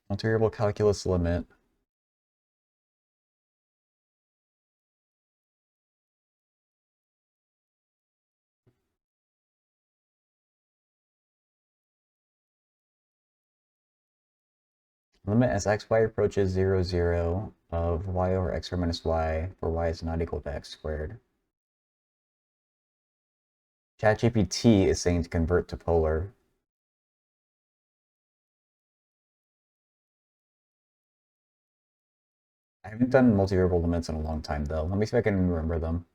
Multivariable calculus limit. Limit as xy approaches 0, 0 of y over x squared minus y for y is not equal to x squared. ChatGPT is saying to convert to polar. I haven't done multivariable limits in a long time though. Let me see if I can remember them.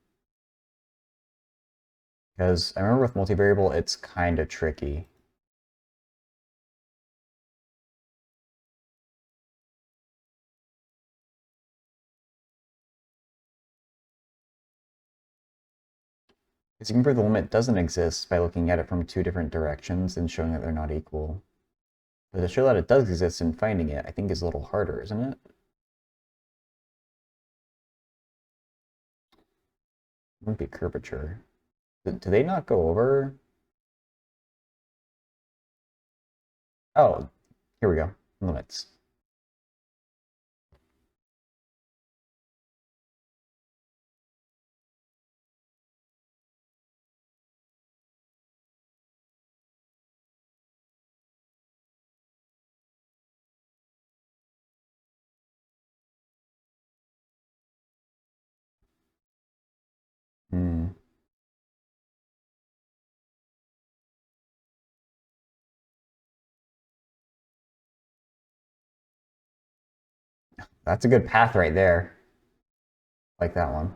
Because I remember with multivariable, it's kind of tricky. Because you can prove the limit doesn't exist by looking at it from two different directions and showing that they're not equal. But to show that it does exist and finding it, I think is a little harder, isn't it? It wouldn't be curvature. Do they not go over? Oh, here we go. Limits. Hmm. That's a good path right there. Like that one.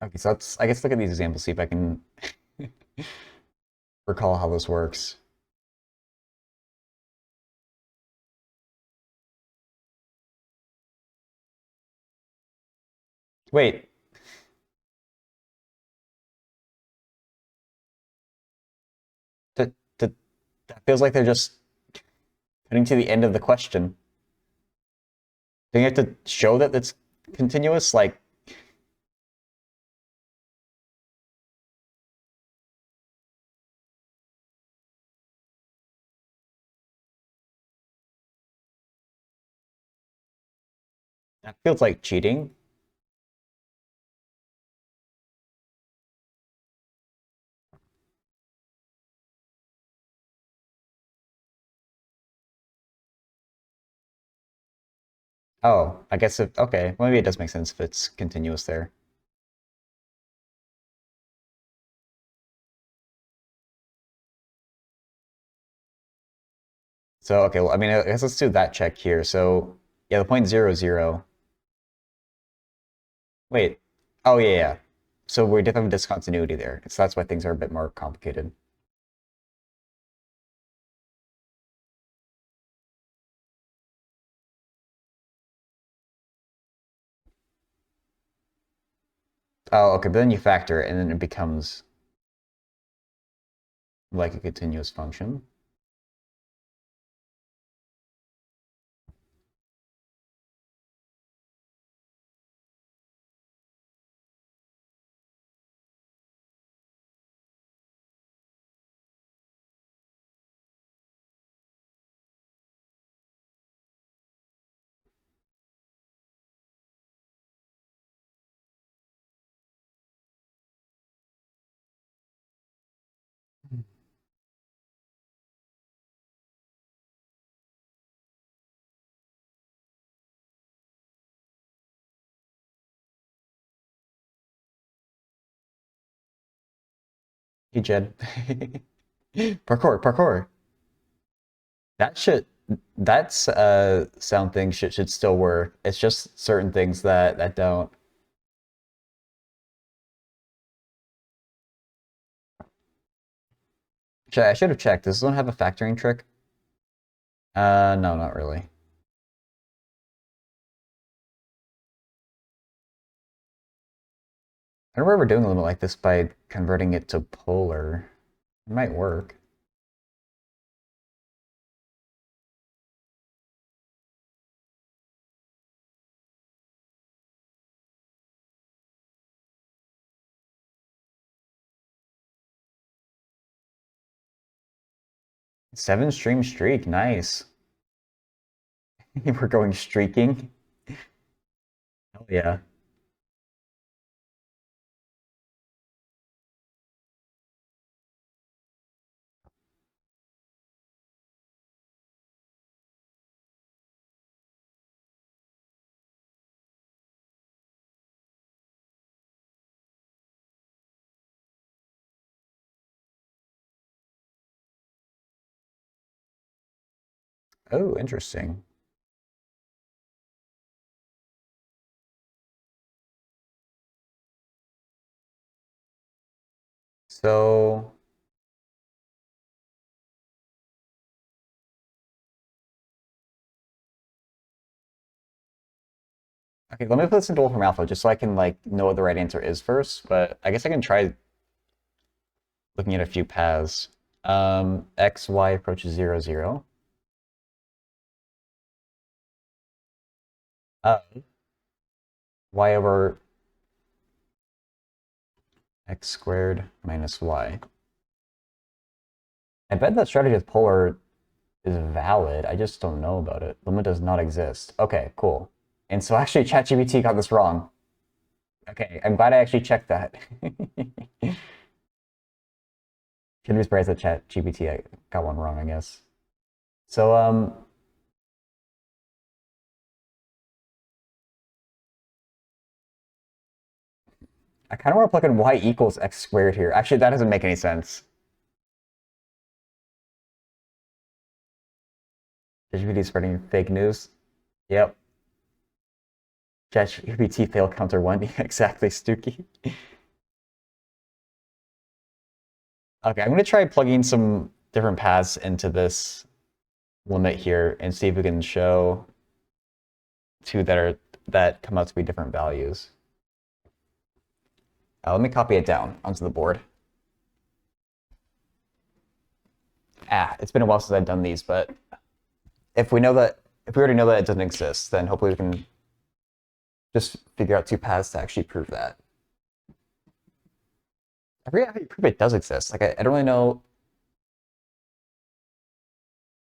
Okay, so let's, I guess, look at these examples, see if I can recall how this works. Wait. That, that feels like they're just getting to the end of the question. Do you have to show that it's continuous? Like, that feels like cheating. Oh, I guess if, okay, well, maybe it does make sense if it's continuous there. So, okay, well, I mean, I guess let's do that check here. So, yeah, the point 0, 0. Wait. Oh, yeah, yeah. So we did have a discontinuity there. So that's why things are a bit more complicated. Oh, okay, but then you factor it, and then it becomes like a continuous function. Hey, Jed. Parkour, parkour. That should, that's sound thing should still work. It's just certain things that don't. I should have checked. Does this one have a factoring trick? No, not really. I wonder if we're doing a limit like this by converting it to polar. It might work. Seven stream streak, nice. We're going streaking. Hell yeah. Oh, interesting. So, okay, let me put this into Wolfram Alpha just so I can like know what the right answer is first, but I guess I can try looking at a few paths. X, Y approaches 0, 0. Y over x squared minus y. I bet that strategy with polar is valid. I just don't know about it. Limit does not exist. Okay, cool. And so actually ChatGPT got this wrong. Okay, I'm glad I actually checked that. Should be surprised that ChatGPT got one wrong, I guess. So I kind of want to plug in y equals x squared here. Actually, that doesn't make any sense. ChatGPT spreading fake news. Yep. ChatGPT fail counter 1. Exactly, Stooky. Okay, I'm going to try plugging some different paths into this limit here and see if we can show two that come out to be different values. Let me copy it down onto the board. It's been a while since I've done these, but if we already know that it doesn't exist, then hopefully we can just figure out two paths to actually prove that. I forget how you prove it does exist. Like I don't really know.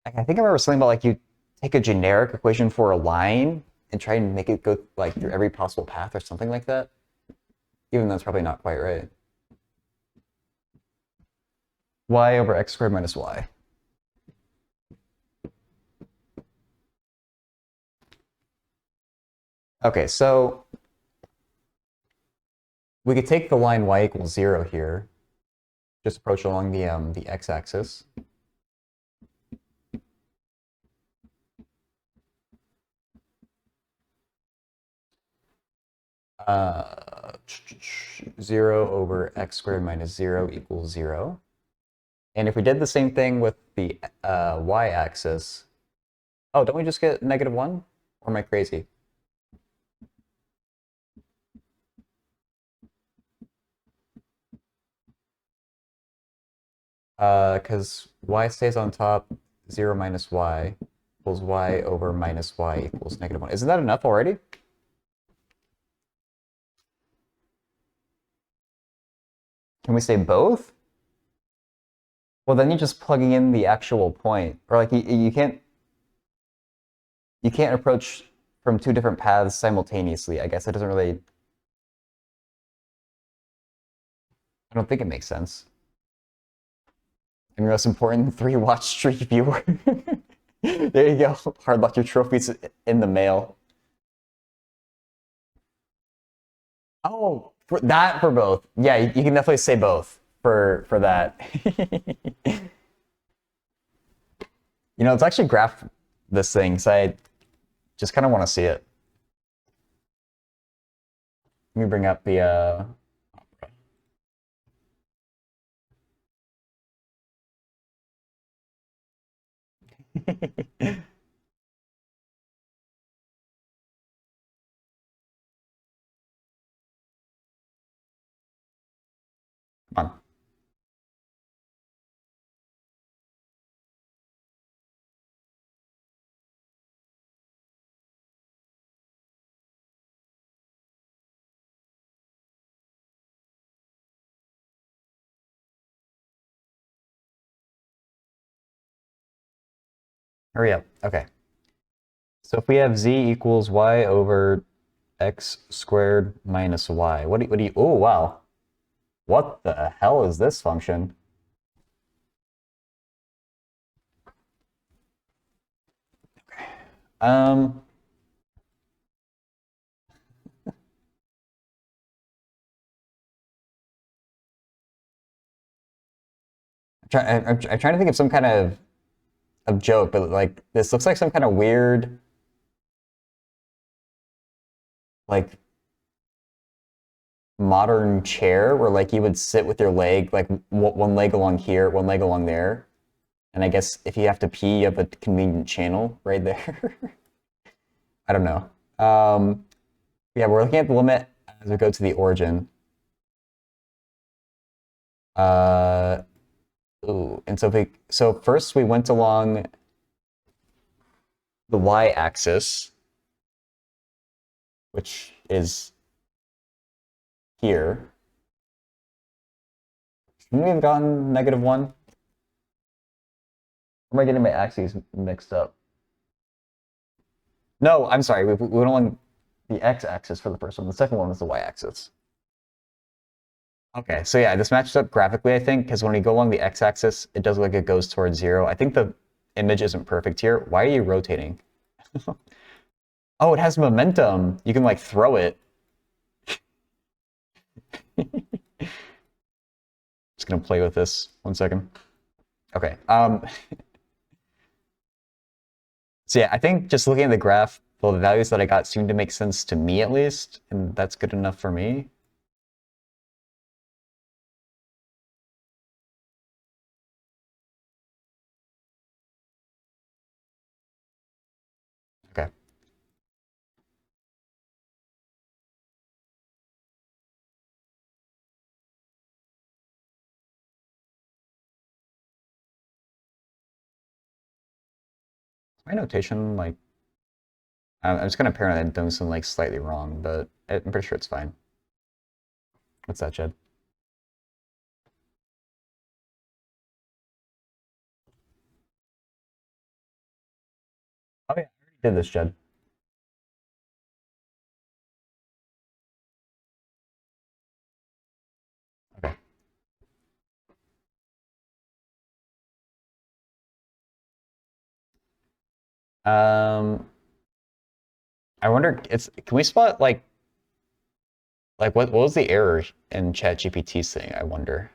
Like, I think I remember something about like you take a generic equation for a line and try and make it go like through every possible path or something like that. Even though it's probably not quite right. Y over x squared minus y. Okay, so we could take the line y equals 0 here, just approach along the x-axis. Uh, 0 over x squared minus 0 equals 0. And if we did the same thing with the y-axis, oh, don't we just get -1? Or am I crazy? Because y stays on top, 0 minus y equals y over minus y equals -1. Isn't that enough already? Can we say both? Well, then you're just plugging in the actual point. Or like you can't approach from two different paths simultaneously. I guess it doesn't really. I don't think it makes sense. And your most important 3-watch streak viewer. There you go. Hard luck, your trophies in the mail. Oh, for both. Yeah, you can definitely say both for that. Let's actually graph this thing because I just kind of want to see it. Let me bring up the Hurry up. Okay. So if we have z equals y over x squared minus y, what do you, oh, wow. What the hell is this function? Um, I'm trying to think of some kind of joke, but like this looks like some kind of weird, like modern chair where like you would sit with your leg, like one leg along here, one leg along there. And I guess if you have to pee, you have a convenient channel right there. I don't know. Yeah, we're looking at the limit as we go to the origin. Uh, ooh, and so first we went along the y-axis, which is here. Shouldn't we have gotten -1? Or am I getting my axes mixed up? No, I'm sorry. We went along the x-axis for the first one. The second one was the y-axis. Okay, so yeah, this matches up graphically, I think, because when we go along the x-axis, it does look like it goes towards 0. I think the image isn't perfect here. Why are you rotating? Oh, it has momentum. You can like throw it. Just gonna play with this 1 second. Okay. So yeah, I think just looking at the graph, well, the values that I got seem to make sense to me at least, and that's good enough for me. Okay. My notation, like, I'm just gonna parent that I'm doing something like slightly wrong, but I'm pretty sure it's fine. What's that, Jed? Oh yeah, I already did this, Jed. Okay. Um, I wonder, can we spot like what was the error in ChatGPT's thing? I wonder.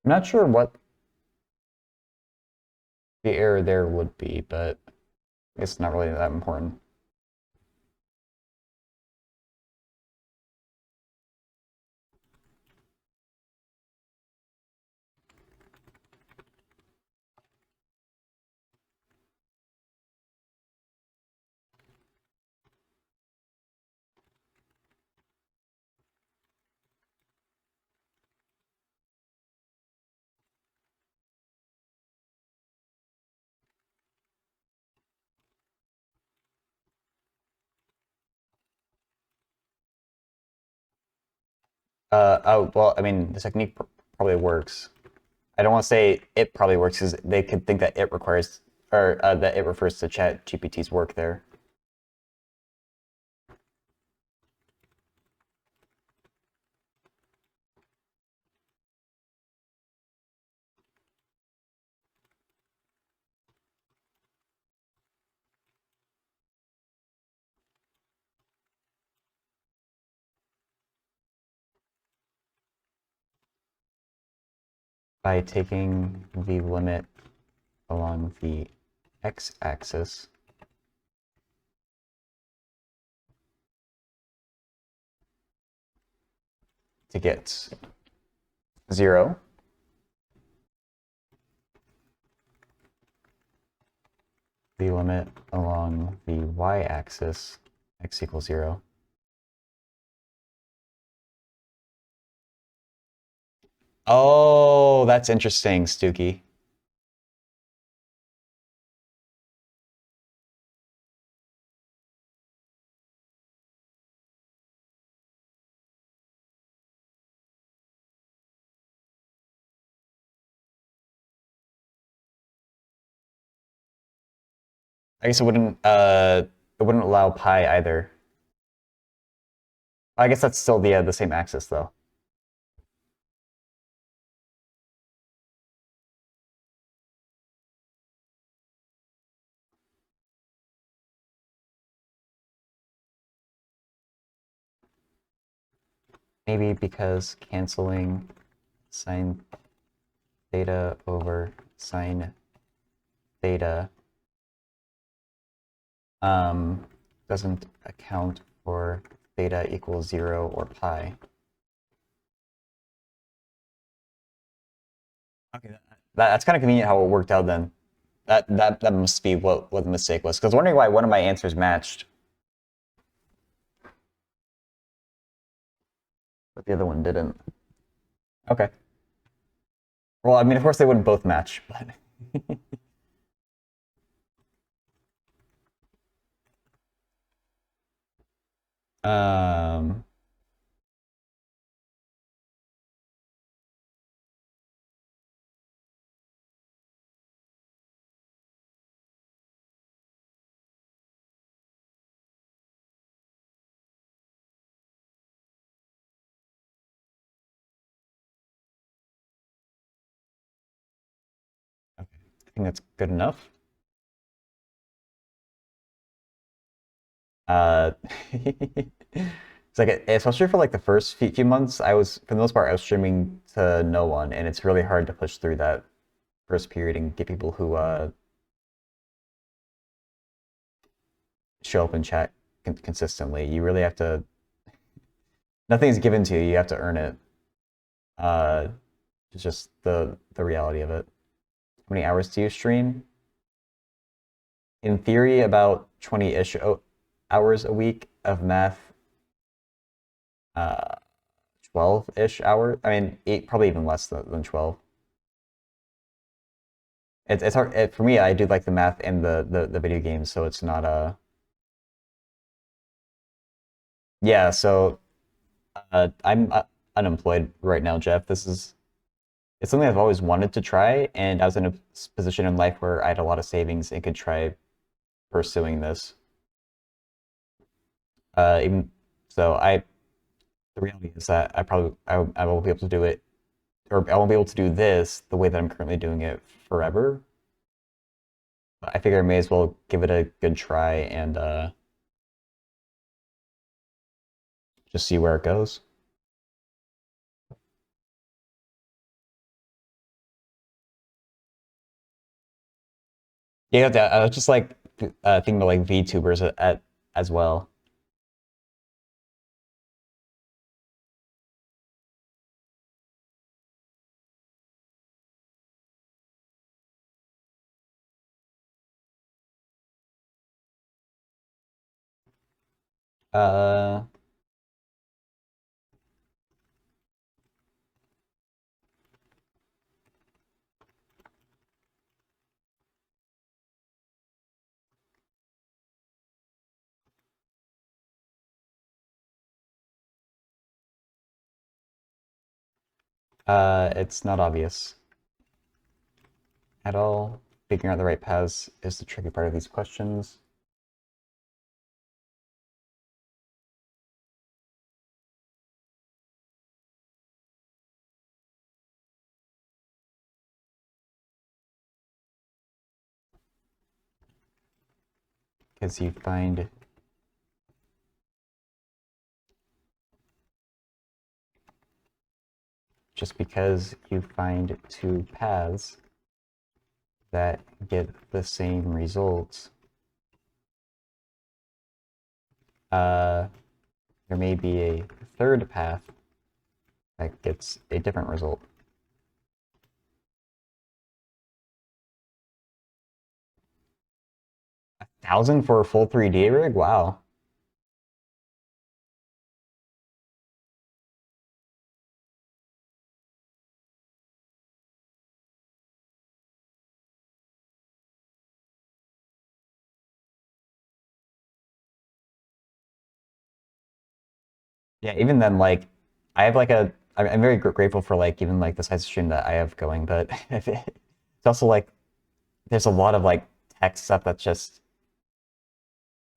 I'm not sure what the error there would be, but it's not really that important. Oh, well, I mean, the technique probably works. I don't want to say it probably works because they could think that it requires, or that it refers to ChatGPT's work there. By taking the limit along the x-axis to get 0. the limit along the y-axis, x equals 0. Oh, that's interesting, Stooky. I guess it wouldn't allow pi either. I guess that's still the same axis though. Maybe because canceling sine theta over sine theta doesn't account for theta equals 0 or pi. Okay, that's kind of convenient how it worked out then. That must be what the mistake was. Because I was wondering why one of my answers matched, but the other one didn't. Okay. Well, I mean, of course they wouldn't both match, but um. Okay. I think that's good enough. Uh, it's like, especially for like the first few months, for the most part, I was streaming to no one, and it's really hard to push through that first period and get people who show up and chat consistently. You really have to, nothing is given to you, you have to earn it. Uh, it's just the reality of it. How many hours do you stream? In theory, about 20-ish hours a week of math. 12-ish hours. I mean, probably even less than 12. It's hard for me. I do like the math and the video games, so it's not a. Yeah, so I'm unemployed right now, Jeff. It's something I've always wanted to try, and I was in a position in life where I had a lot of savings and could try pursuing this. Even so, the reality is that I won't be able to do it, or I won't be able to do this the way that I'm currently doing it forever. I figure I may as well give it a good try and just see where it goes. Yeah, I was just like thinking about like VTubers as well. Uh, it's not obvious at all. Figuring out the right paths is the tricky part of these questions. Because you find just because you find two paths that get the same results, there may be a third path that gets a different result. 1,000 for a full 3D rig? Wow. Yeah, even then, like, I have like I'm very grateful for like even like the size of stream that I have going, but it's also like there's a lot of like tech stuff that's just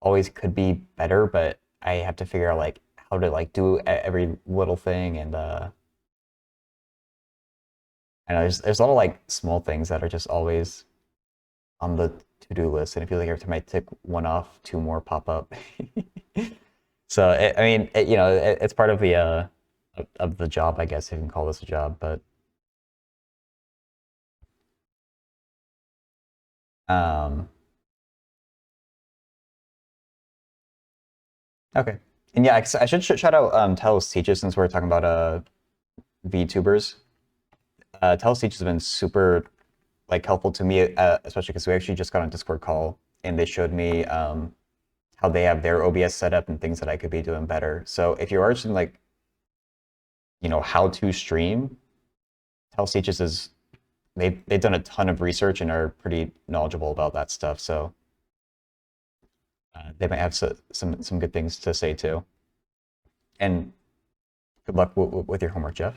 always could be better, but I have to figure out like how to like do every little thing, and I know there's a lot of like small things that are just always on the to-do list, and I feel like every time I tick one off, two more pop up. So I mean, it's part of the of the job, I guess, if you can call this a job, but um okay. And yeah, I should shout out Telus Teaches, since we're talking about VTubers. Telus Teaches has been super like helpful to me, especially because we actually just got on a Discord call and they showed me how they have their OBS set up and things that I could be doing better. So if you're interested in like, how to stream, Telus Teaches is they've done a ton of research and are pretty knowledgeable about that stuff. So they might have some good things to say too. And good luck with your homework, Jeff.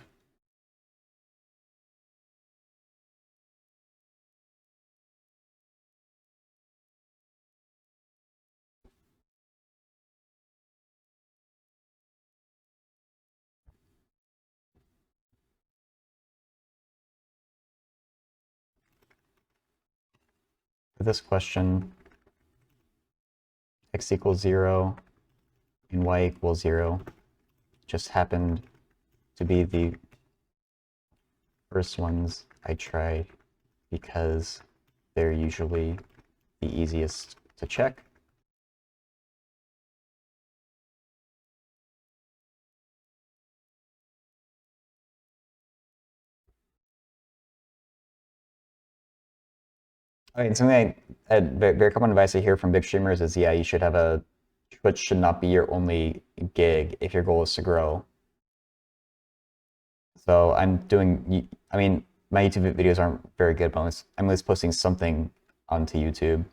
For this question, x equals 0 and y equals 0 just happened to be the first ones I tried because they're usually the easiest to check. I mean, something very common advice I hear from big streamers is, yeah, you should have Twitch should not be your only gig if your goal is to grow. So I mean, my YouTube videos aren't very good, but I'm at least posting something onto YouTube,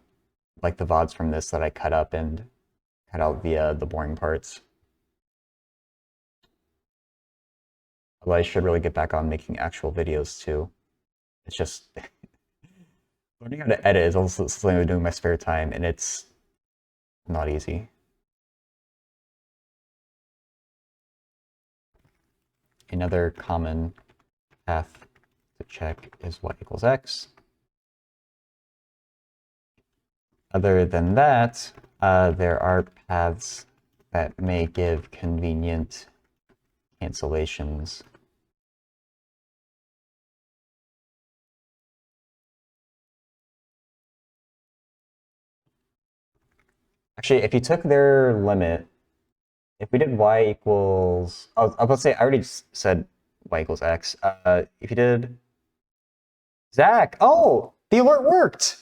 like the VODs from this that I cut up and cut out the boring parts. Although I should really get back on making actual videos too. It's just learning how to edit is also something I'm doing in my spare time, and it's not easy. Another common path to check is y equals x. Other than that, there are paths that may give convenient cancellations. Actually, if you took their limit, if we did y equals, I was about to say, I already said y equals x. If you did, Zach, oh, the alert worked.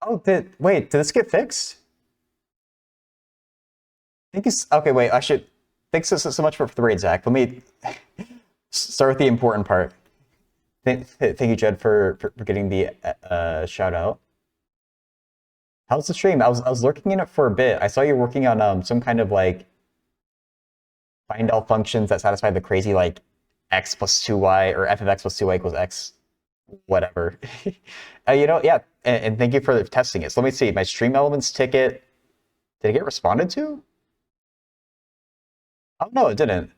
Oh, wait, did this get fixed? Thank you. Okay, wait, I should, thanks so much for the raid, Zach. Let me start with the important part. Thank you, Jed, for getting the shout out. How's the stream? I was lurking in it for a bit. I saw you working on some kind of like find all functions that satisfy the crazy like x plus 2y or f of x plus 2y equals x, whatever. Yeah, and thank you for testing it. So let me see. My stream elements ticket, did it get responded to? Oh no, it didn't.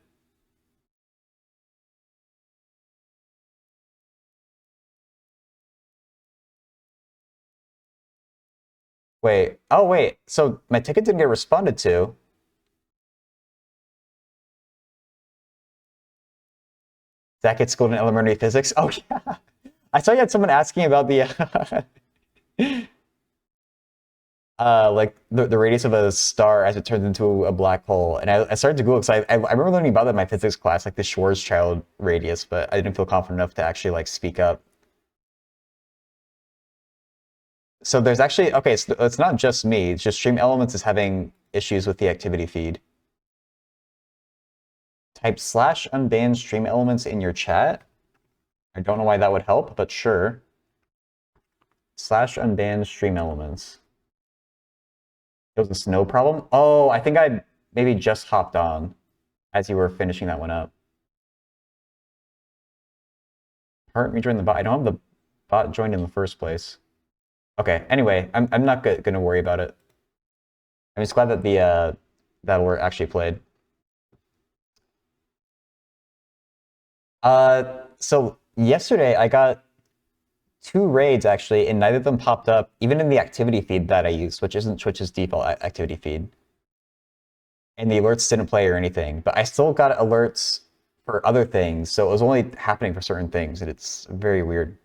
Wait. Oh wait. So my ticket didn't get responded to. That gets schooled in elementary physics. Oh yeah. I saw you had someone asking about the like the radius of a star as it turns into a black hole. And I started to Google because I remember learning about that in my physics class, like the Schwarzschild radius, but I didn't feel confident enough to actually like speak up. So there's actually, okay, so it's not just me. It's just Stream Elements is having issues with the activity feed. Type /unban Stream Elements in your chat. I don't know why that would help, but sure. /unban Stream Elements. It was a snow problem? Oh, I think I maybe just hopped on as you were finishing that one up. Heart me join the bot. I don't have the bot joined in the first place. Okay, anyway, I'm not gonna worry about it. I'm just glad that the that were actually played. So yesterday I got 2 raids actually, and neither of them popped up, even in the activity feed that I use, which isn't Twitch's default activity feed. And the alerts didn't play or anything, but I still got alerts for other things, so it was only happening for certain things, and it's very weird.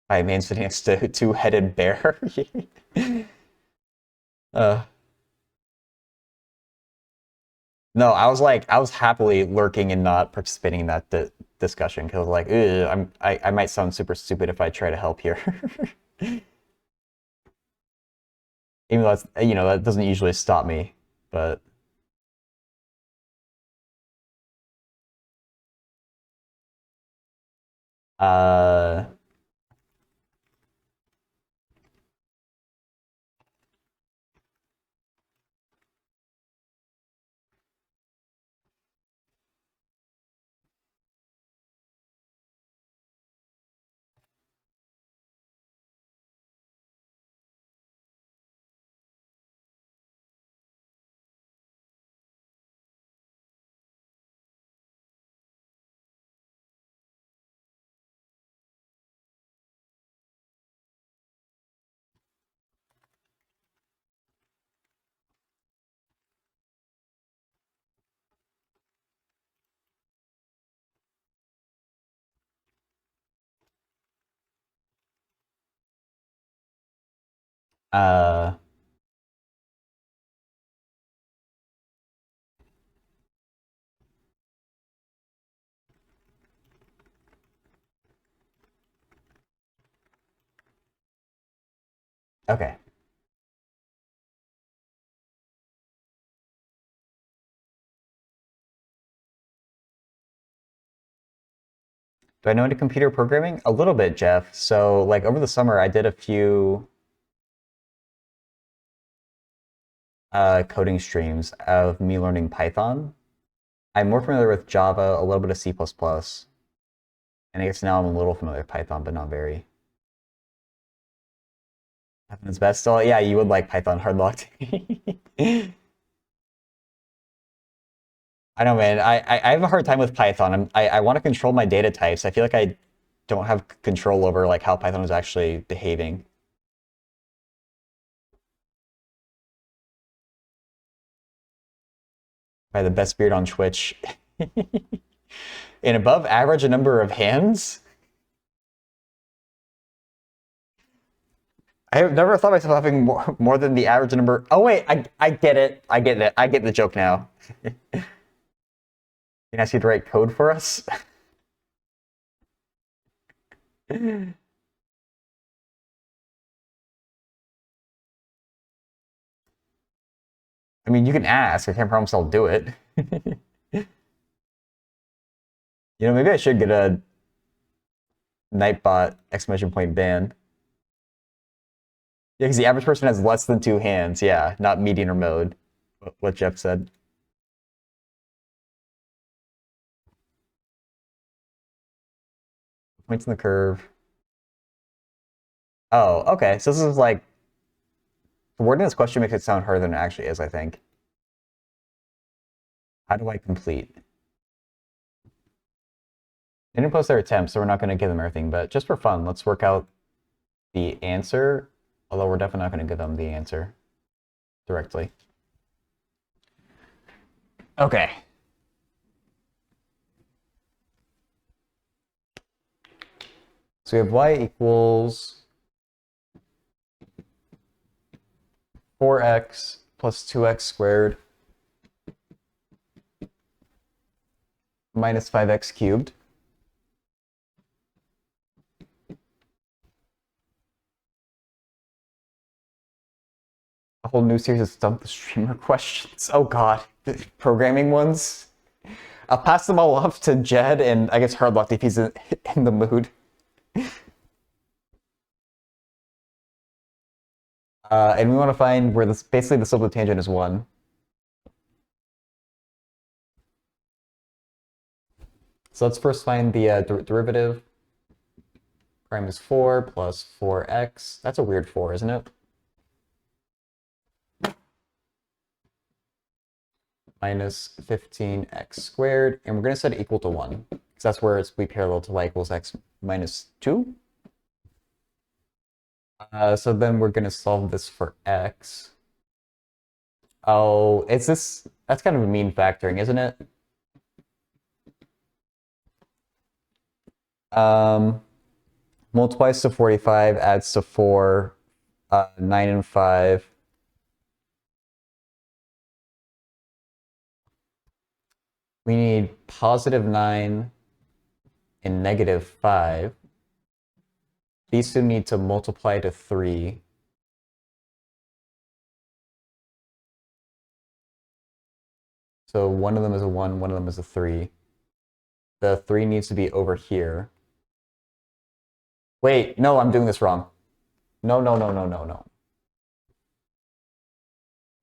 My main sitting next to a 2-headed bear. uh, no, I was happily lurking and not participating in that discussion because like, I might sound super stupid if I try to help here. Even though that's, that doesn't usually stop me, but uh, uh, okay. Do I know any computer programming? A little bit, Jeff. So like over the summer, I did a few coding streams of me learning Python. I'm more familiar with Java, a little bit of C++, and I guess now I'm a little familiar with Python, but not very. Python's best still? Yeah, you would like Python hardlocked. I know, man. I have a hard time with Python. I want to control my data types. I feel like I don't have control over like how Python is actually behaving. By the best beard on Twitch. An above average number of hands? I have never thought myself having more than the average number. Oh wait, I get it. I get it. I get the joke now. Can I ask you to write code for us? I mean, you can ask. I can't promise I'll do it. Maybe I should get a Nightbot exclamation point ban. Yeah, because the average person has less than 2 hands. Yeah, not median or mode. What Jeff said. Points in the curve. Oh, okay. So this is like wording this question makes it sound harder than it actually is, I think. How do I complete? They didn't post their attempts, so we're not going to give them everything, but just for fun, let's work out the answer, although we're definitely not going to give them the answer directly. Okay. So we have y equals 4x plus 2x squared minus 5x cubed. whole new series of Stump the Streamer questions. Oh god, the programming ones. I'll pass them all off to Jed and I guess Hardlock if he's in the mood. And we want to find where this basically the slope of the tangent is 1. So let's first find the derivative. Prime is 4 plus 4x. That's a weird 4, isn't it? Minus 15x squared. And we're going to set it equal to 1. Because that's where it's b parallel to y equals x minus 2. So then we're going to solve this for x. Oh, it's this... That's kind of a mean factoring, isn't it? Multiplies to 45, adds to 4, 9 and 5. We need positive 9 and negative 5. These two need to multiply to 3. So one of them is a 1, one of them is a 3. The 3 needs to be over here. Wait, no, I'm doing this wrong. No.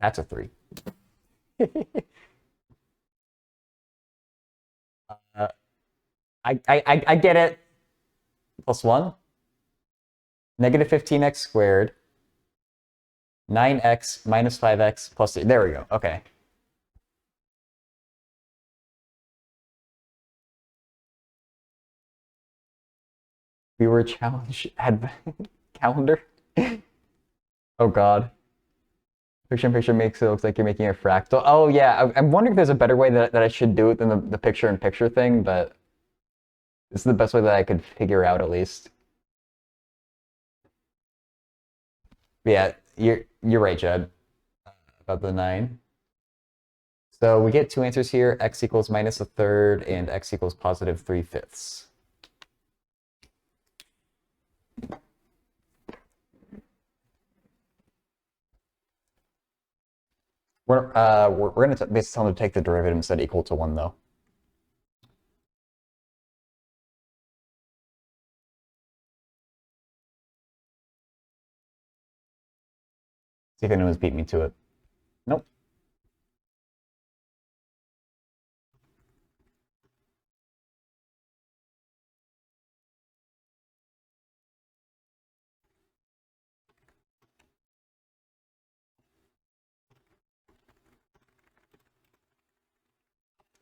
That's a 3. I get it. Plus 1. Negative 15x squared. 9x minus 5x plus 3. There we go. Okay. We were challenged at calendar. Oh god. Picture-in-picture makes it look like you're making a fractal. Oh yeah, I'm wondering if there's a better way that I should do it than the picture-in-picture thing, but this is the best way that I could figure out at least. Yeah, you're right, Jed, about the 9. So we get 2 answers here, x equals minus a third and x equals positive 3/5. We're gonna basically tell them to take the derivative and set it equal to 1 though. See if anyone's beat me to it. Nope.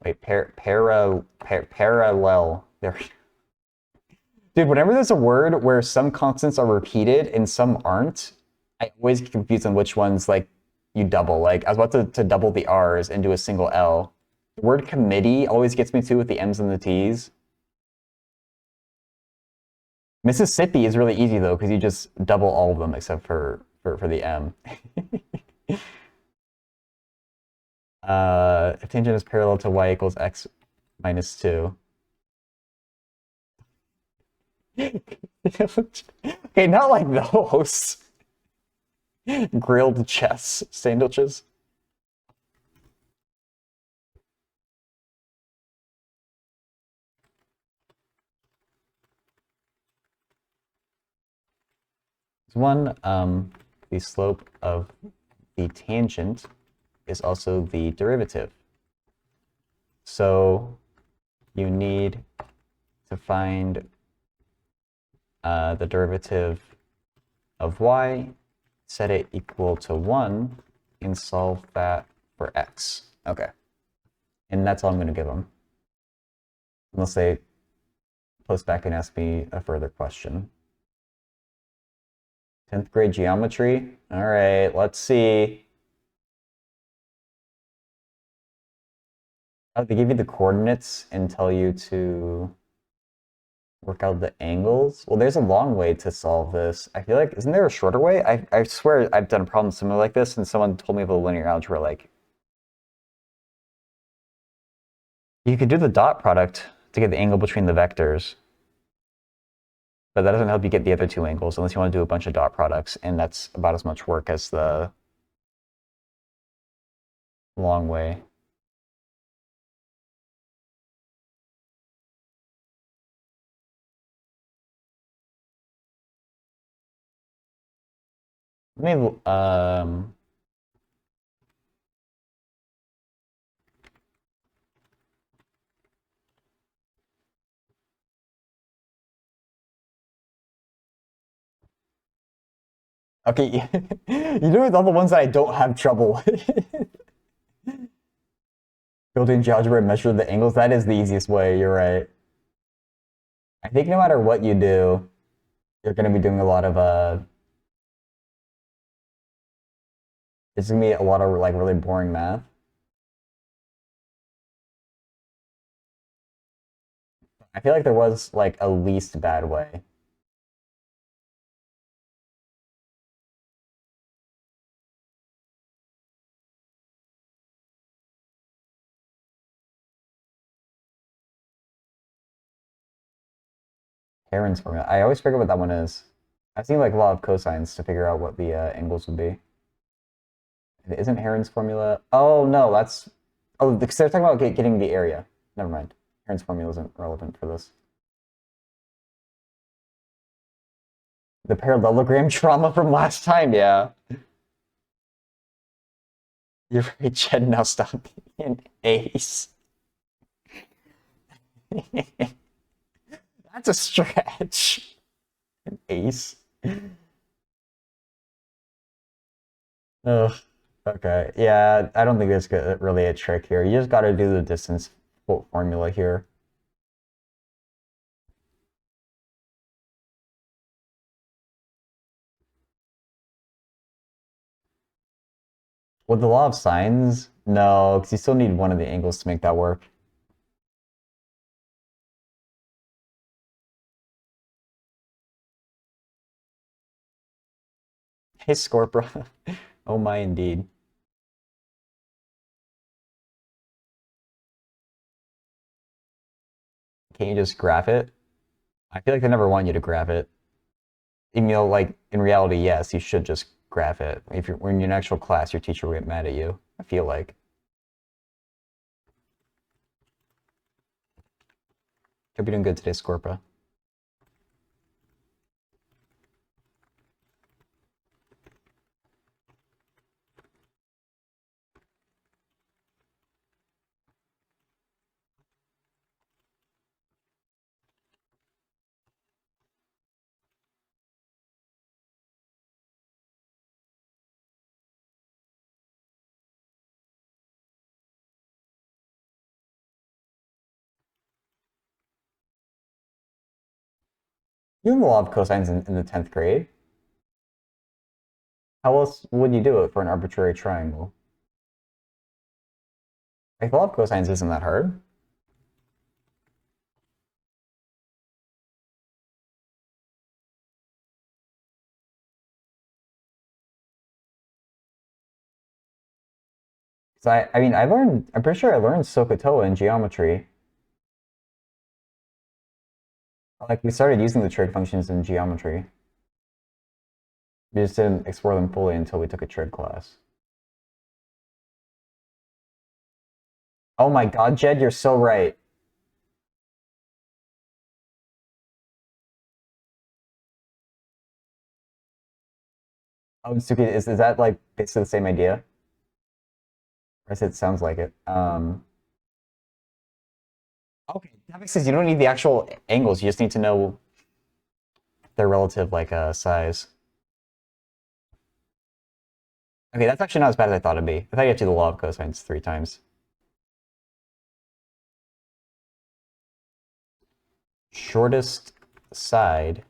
Wait, parallel. There. Dude, whenever there's a word where some constants are repeated and some aren't, I always get confused on which ones like you double. Like I was about to double the R's and do a single L. The word committee always gets me too with the M's and the T's. Mississippi is really easy though because you just double all of them except for the M. If tangent is parallel to y equals x minus 2. Okay, not like those. Grilled chess sandwiches. One, the slope of the tangent is also the derivative. So you need to find the derivative of y, set it equal to 1, and solve that for x. Okay. And that's all I'm going to give them. Unless they post back and ask me a further question. 10th grade geometry? All right, let's see. Oh, they give you the coordinates and tell you to work out the angles? Well, there's a long way to solve this. I feel like, isn't there a shorter way? I swear I've done a problem similar like this and someone told me about linear algebra, like, you could do the dot product to get the angle between the vectors. But that doesn't help you get the other two angles unless you want to do a bunch of dot products, and that's about as much work as the Long way. Maybe, okay, you do with all the ones that I don't have trouble with. Building algebra and measure the angles, that is the easiest way, you're right. I think no matter what you do, you're gonna be doing a lot of it's gonna be a lot of like really boring math. I feel like there was like a least bad way. Heron's formula. I always forget what that one is. I've seen like a lot of cosines to figure out what the angles would be. Isn't Heron's formula? Oh no, that's because they're talking about getting the area. Never mind. Heron's formula isn't relevant for this. The parallelogram trauma from last time, yeah. You're right, Jed. Now stop being an ace. That's a stretch. An ace. Ugh. Okay. Yeah, I don't think there's really a trick here. You just got to do the distance formula here. With the law of sines, no, because you still need one of the angles to make that work. Hey, Scorpra. Oh my, indeed. Can't you just graph it? I feel like they never want you to graph it. Even though, like, in reality, yes, you should just graph it. If you're when you're in actual class, your teacher will get mad at you, I feel like. Hope you're doing good today, Scorpa. You have a lot of cosines in the 10th grade. How else would you do it for an arbitrary triangle? Like, the law of cosines isn't that hard. So I mean, I'm pretty sure I learned SOHCAHTOA in geometry. Like, we started using the trig functions in geometry. We just didn't explore them fully until we took a trig class. Oh my god, Jed, you're so right. Oh, Suki, is that like basically the same idea? Or it sounds like it. Okay, that makes sense. You don't need the actual angles. You just need to know their relative like size. Okay, that's actually not as bad as I thought it'd be. I thought you had to do the law of cosines 3 times. Shortest side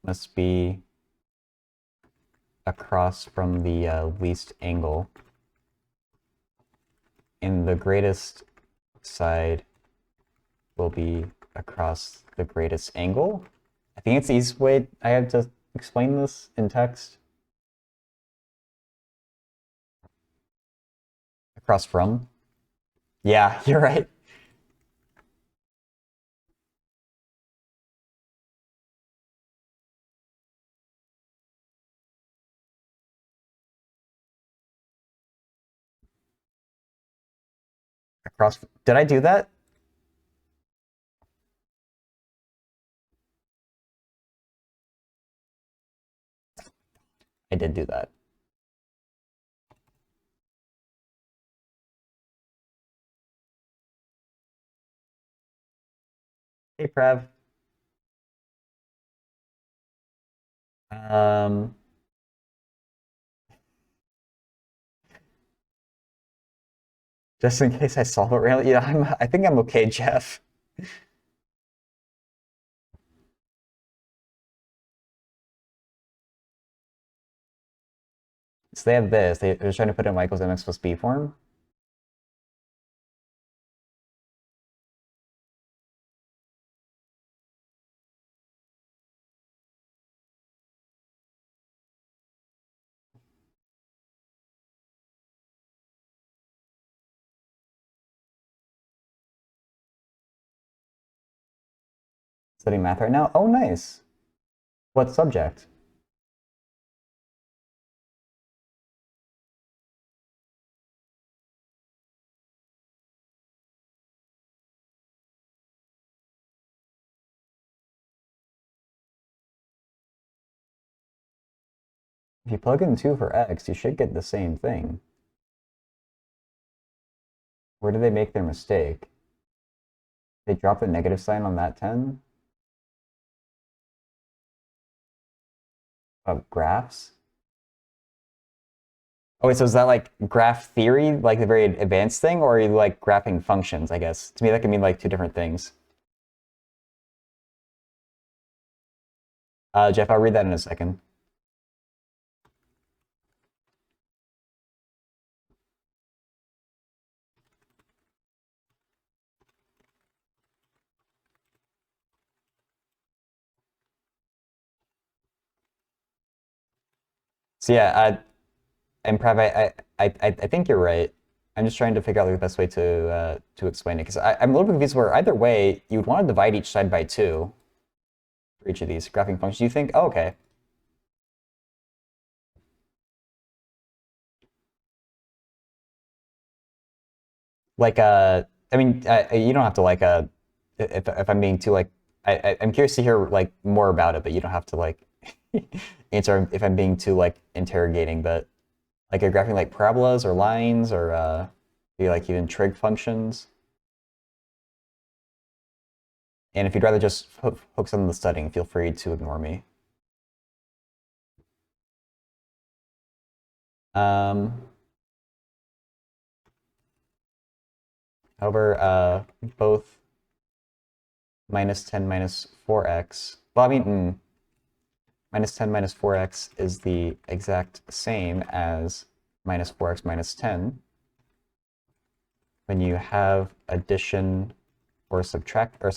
must be across from the least angle. And the greatest side will be across the greatest angle. I think it's the easiest way I have to explain this in text. Across from? Yeah, you're right. cross. Did I do that? I did do that. Hey, Prev. Um, just in case I solve it really, yeah, I think I'm okay, Jeff. So they have this. They're trying to put in y equals mx plus b form. Studying math right now. Oh, nice. What subject? If you plug in 2 for x, you should get the same thing. Where did they make their mistake? They dropped the negative sign on that 10? Graphs? Oh, wait, so is that like graph theory, like the very advanced thing, or are you like graphing functions, I guess? To me, that can mean like two different things. Jeff, I'll read that in a second. So yeah, and Prav, I think you're right. I'm just trying to figure out the best way to explain it because I'm a little bit confused. Where either way, you would want to divide each side by 2 for each of these graphing functions. You think, oh, okay, like I mean, you don't have to like if I'm being too like I'm curious to hear like more about it, but you don't have to like answer if I'm being too like interrogating. But like you're graphing like parabolas or lines or maybe like even trig functions. And if you'd rather just focus on the studying, feel free to ignore me. Um, However, both minus 10 minus 4x, well, I mean, minus 10 minus 4x is the exact same as minus 4x minus 10 when you have addition or subtract, or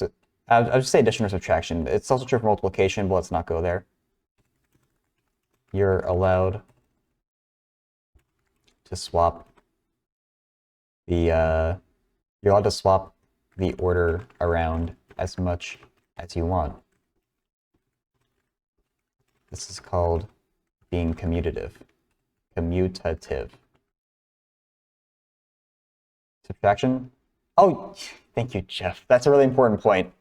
I'll just say addition or subtraction. It's also true for multiplication, but let's not go there. You're allowed to swap the you're allowed to swap the order around as much as you want. This is called being commutative. Commutative. Subtraction? Oh, thank you, Jeff. That's a really important point.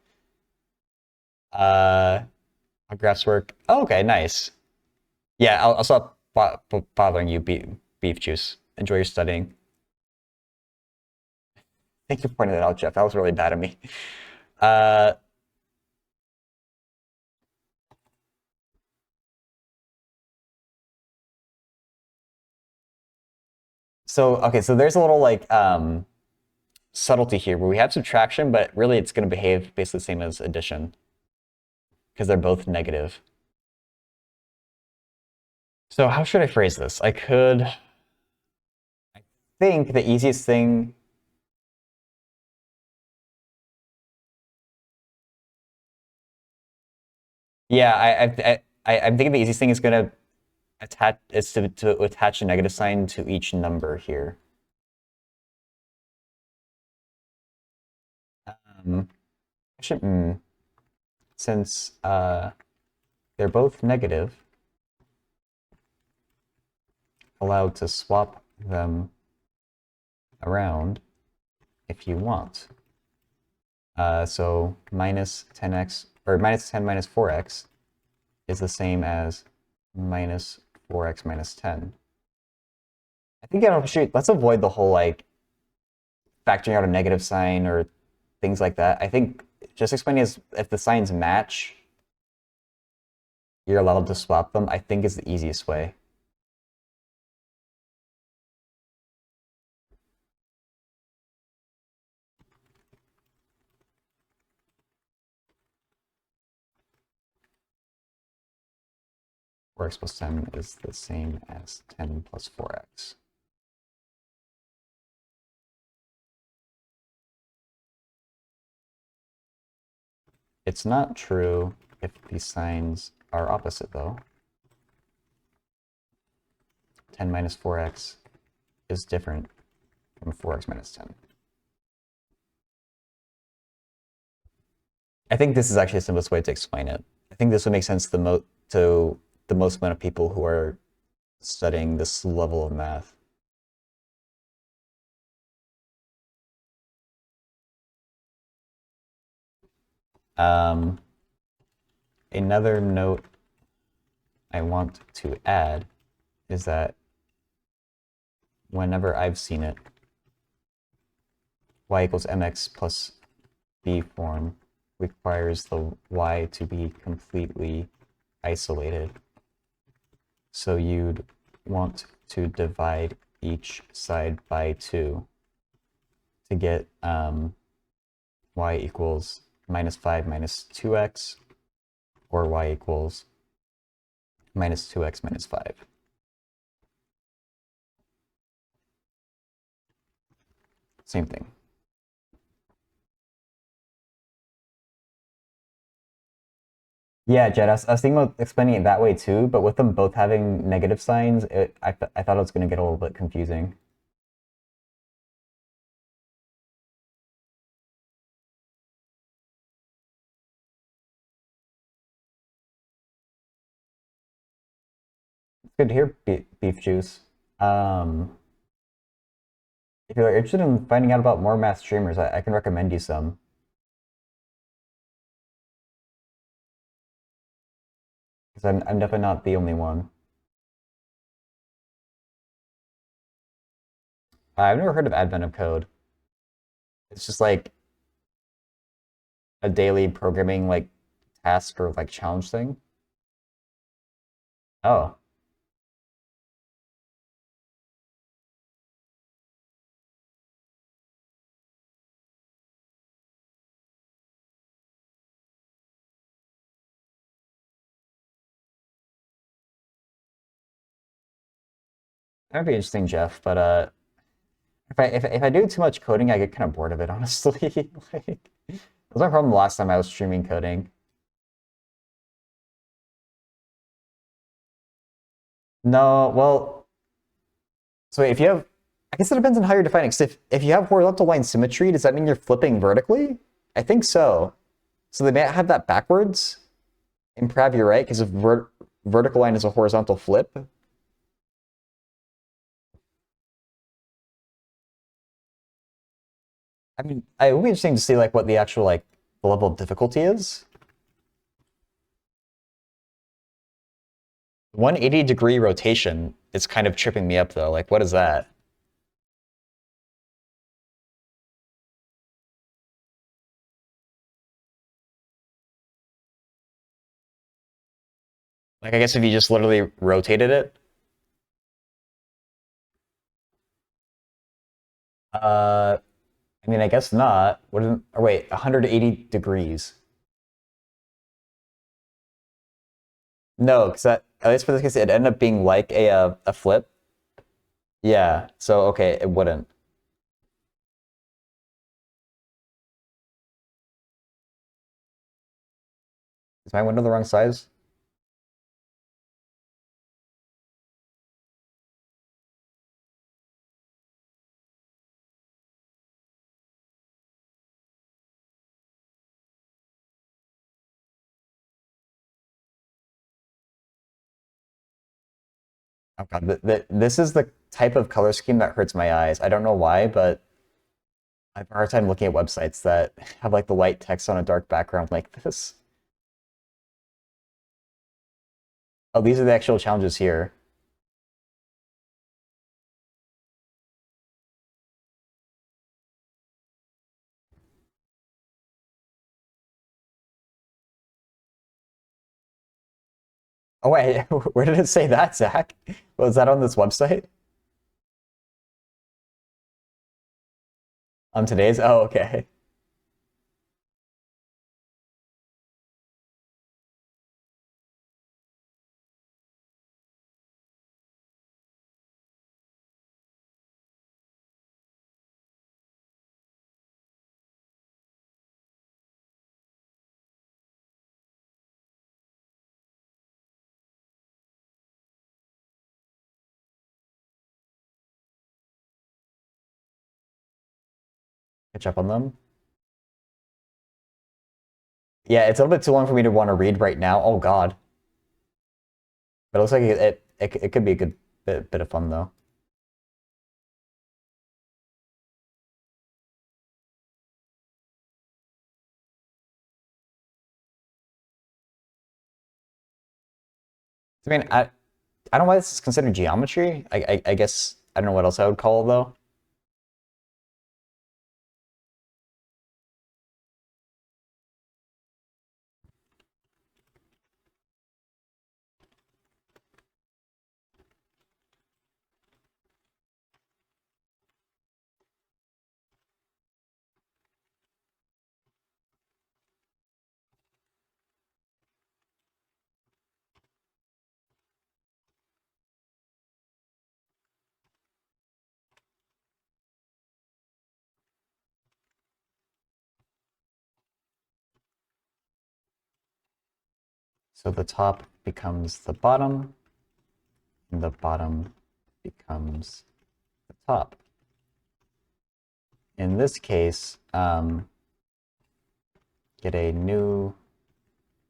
How graphs work. Oh, okay, nice. Yeah, I'll stop bothering you, beef juice. Enjoy your studying. Thank you for pointing that out, Jeff. That was really bad of me. Uh, okay, so there's a little like subtlety here where we have subtraction, but really it's going to behave basically the same as addition because they're both negative. So how should I phrase this? I think the easiest thing. Yeah, I'm thinking the easiest thing is going to attach a negative sign to each number here. Actually, since they're both negative, allowed to swap them around if you want. So minus 10x, or minus 10 minus 4x is the same as minus 4x minus 10. I think let's avoid the whole like factoring out a negative sign or things like that. I think just explaining is if the signs match, you're allowed to swap them, I think is the easiest way. Four x plus 10 is the same as 10 plus 4x. It's not true if these signs are opposite, though. 10 minus 4x is different from 4x minus 10. I think this is actually the simplest way to explain it. I think this would make sense to the most amount of people who are studying this level of math. Another note I want to add is that whenever I've seen it, y equals mx plus b form requires the y to be completely isolated. So you'd want to divide each side by 2 to get y equals minus 5 minus 2x, or y equals minus 2x minus 5. Same thing. Yeah, Jed, I was thinking about explaining it that way too, but with them both having negative signs, I thought it was going to get a little bit confusing. It's good to hear, Beef Juice. If you're interested in finding out about more math streamers, I can recommend you some. Because I'm definitely not the only one. I've never heard of Advent of Code. It's just like a daily programming like task or like challenge thing. Oh, that'd be interesting, Jeff. But if I do too much coding, I get kind of bored of it, honestly. Like, that was my problem last time I was streaming coding. No, well, so if you have, I guess it depends on how you're defining. 'Cause if you have horizontal line symmetry, does that mean you're flipping vertically? I think so. So they might have that backwards. In Prav, you're right, because if vertical line is a horizontal flip. I mean, it would be interesting to see like what the actual like the level of difficulty is. 180-degree rotation is kind of tripping me up though. Like, what is that? Like, I guess if you just literally rotated it. I mean, I guess not. What is, or wait, 180 degrees. No, because that, at least for this case, it ended up being like a flip. Yeah, so okay, it wouldn't. Is my window the wrong size? Oh God, this is the type of color scheme that hurts my eyes. I don't know why, but I have a hard time looking at websites that have like the white text on a dark background like this. Oh, these are the actual challenges here. Oh wait, where did it say that, Zach? Was that on this website? On today's? Oh, okay. Catch up on them. Yeah, it's a little bit too long for me to want to read right now. Oh God. But it looks like it could be a good bit of fun though. I mean, I don't know why this is considered geometry. I guess I don't know what else I would call it though. So the top becomes the bottom, and the bottom becomes the top. In this case, get a new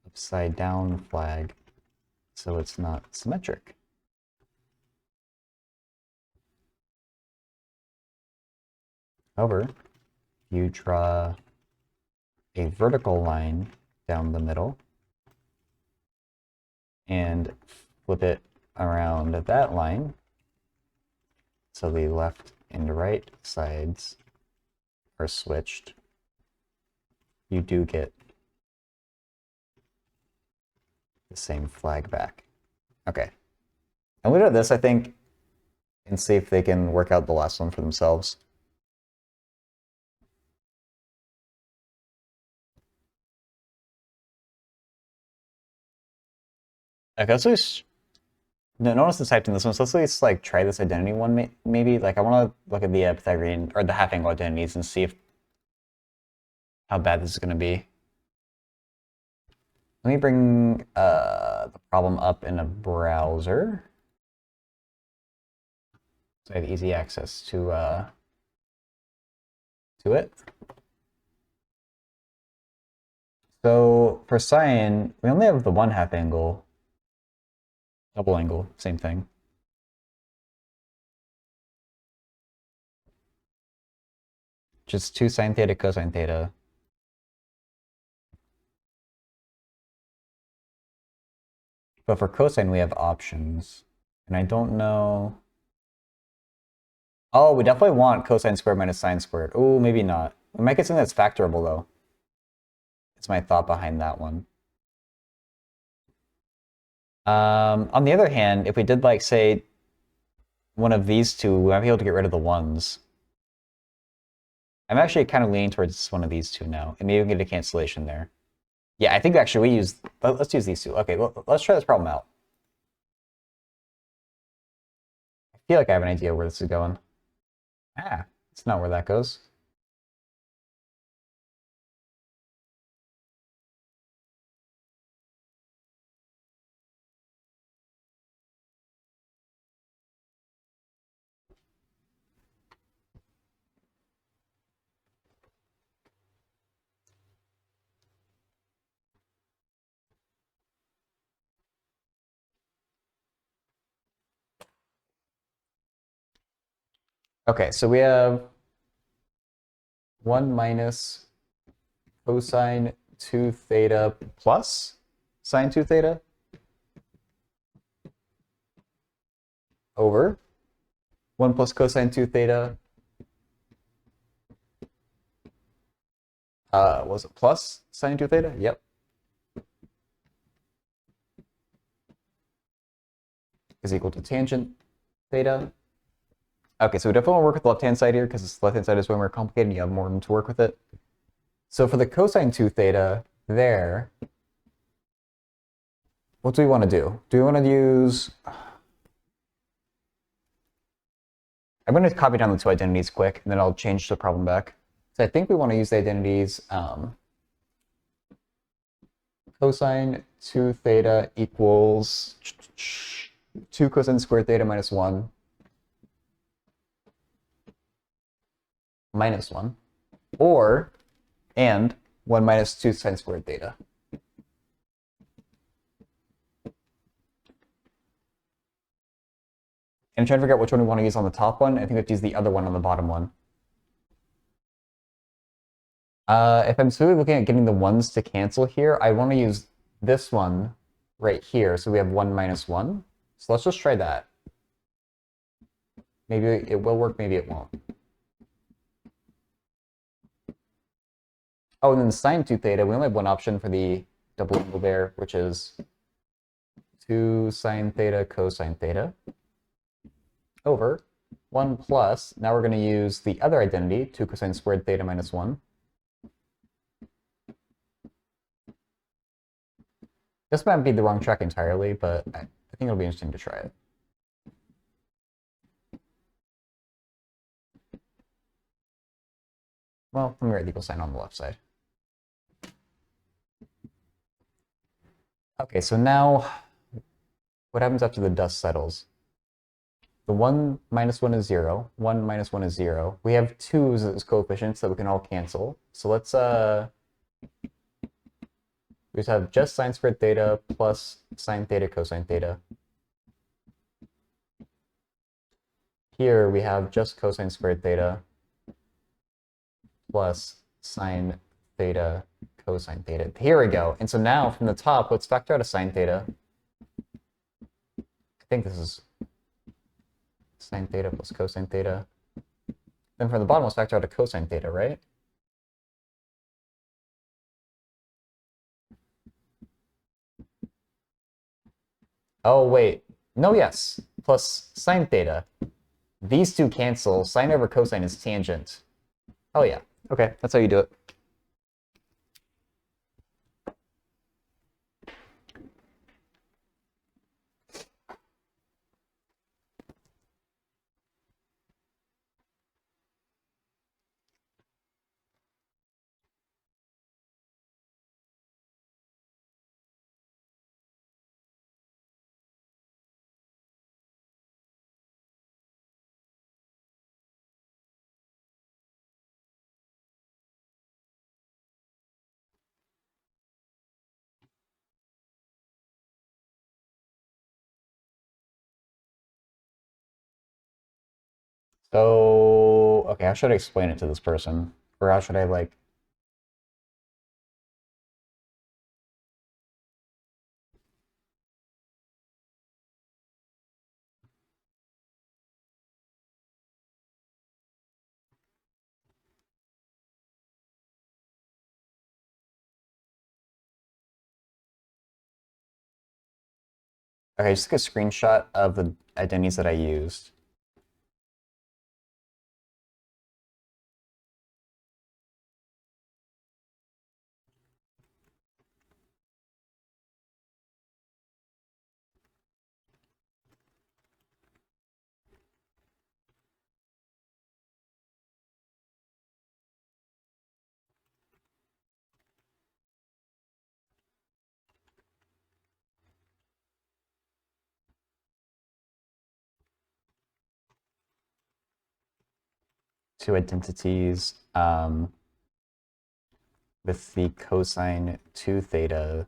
upside down flag so it's not symmetric. However, you draw a vertical line down the middle and flip it around that line so the left and right sides are switched. You do get the same flag back. Okay. And we'll do this, I think, and see if they can work out the last one for themselves. Okay, let's just no one else has typed in this one, so let's at least like try this identity one maybe. Like I want to look at the Pythagorean or the half angle identities and see if how bad this is going to be. Let me bring the problem up in a browser so I have easy access to it. So for sine, we only have the one half angle, double angle, same thing. Just 2 sine theta cosine theta. But for cosine, we have options. And I don't know. Oh, we definitely want cosine squared minus sine squared. Oh, maybe not. We might get something that's factorable, though. It's my thought behind that one. On the other hand, if we did, like, say, one of these two, we might be able to get rid of the ones. I'm actually kind of leaning towards one of these two now. And maybe we can get a cancellation there. Yeah, I think actually let's use these two. Okay, well, let's try this problem out. I feel like I have an idea where this is going. Ah, it's not where that goes. Okay, so we have 1 minus cosine 2 theta plus sine 2 theta over 1 plus cosine 2 theta, was it plus sine 2 theta? Yep. Is equal to tangent theta. Okay, so we definitely want to work with the left-hand side here because the left-hand side is way more complicated and you have more room to work with it. So for the cosine 2 theta there, what do we want to do? Do we want to use... I'm going to copy down the two identities quick, and then I'll change the problem back. So I think we want to use the identities cosine 2 theta equals 2 cosine squared theta minus 1 minus 1, or, and 1 minus 2 sine squared theta. And I'm trying to figure out which one we want to use on the top one. I think we have to use the other one on the bottom one. If I'm simply looking at getting the ones to cancel here, I want to use this one right here. So we have 1 minus 1. So let's just try that. Maybe it will work, maybe it won't. Oh, and then sine 2 theta, we only have one option for the double angle there, which is 2 sine theta cosine theta over 1 plus, now we're going to use the other identity, 2 cosine squared theta minus 1. This might be the wrong track entirely, but I think it'll be interesting to try it. Well, let me write the equal sign on the left side. Okay, so now what happens after the dust settles? The 1 minus 1 is 0. 1 minus 1 is 0. We have 2's as coefficients that we can all cancel. So let's we just have just sine squared theta plus sine theta cosine theta. Here we have just cosine squared theta plus sine theta cosine theta. Here we go. And so now from the top, let's factor out a sine theta. I think this is sine theta plus cosine theta. Then from the bottom, let's factor out a cosine theta, right? Oh, wait. No, yes. Plus sine theta. These two cancel. Sine over cosine is tangent. Oh, yeah. Okay, that's how you do it. So, okay, how should I explain it to this person? Or how should I, like... Okay, just take a screenshot of the identities that I used. Two identities with the cosine 2 theta.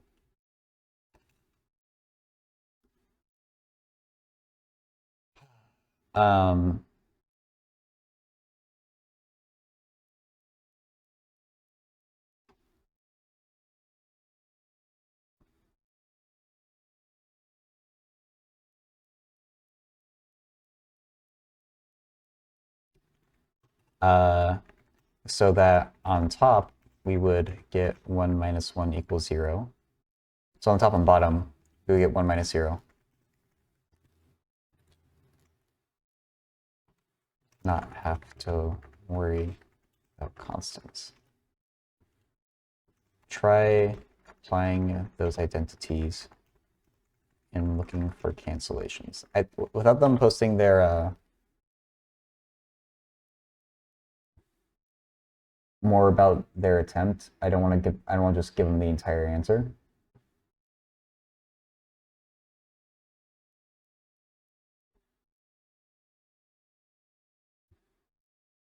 so that on top we would get 1 minus 1 equals 0. So on top and bottom, we would get 1 minus 0. Not have to worry about constants. Try applying those identities and looking for cancellations. Without them posting their more about their attempt, I don't want to just give them the entire answer.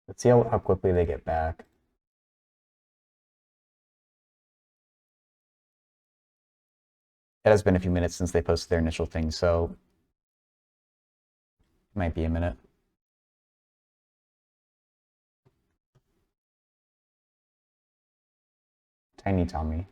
Let's see how quickly they get back. It has been a few minutes since they posted their initial thing, so it might be a minute. Tiny Tommy.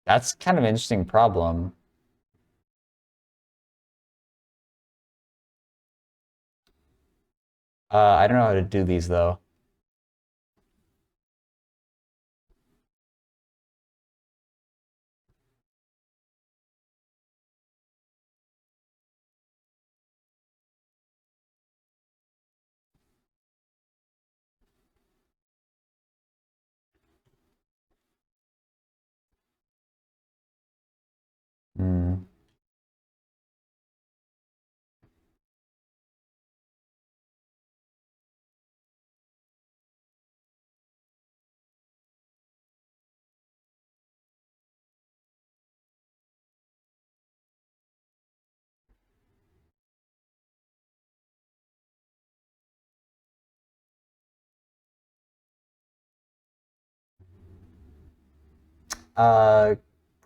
That's kind of an interesting problem. I don't know how to do these though. Hmm.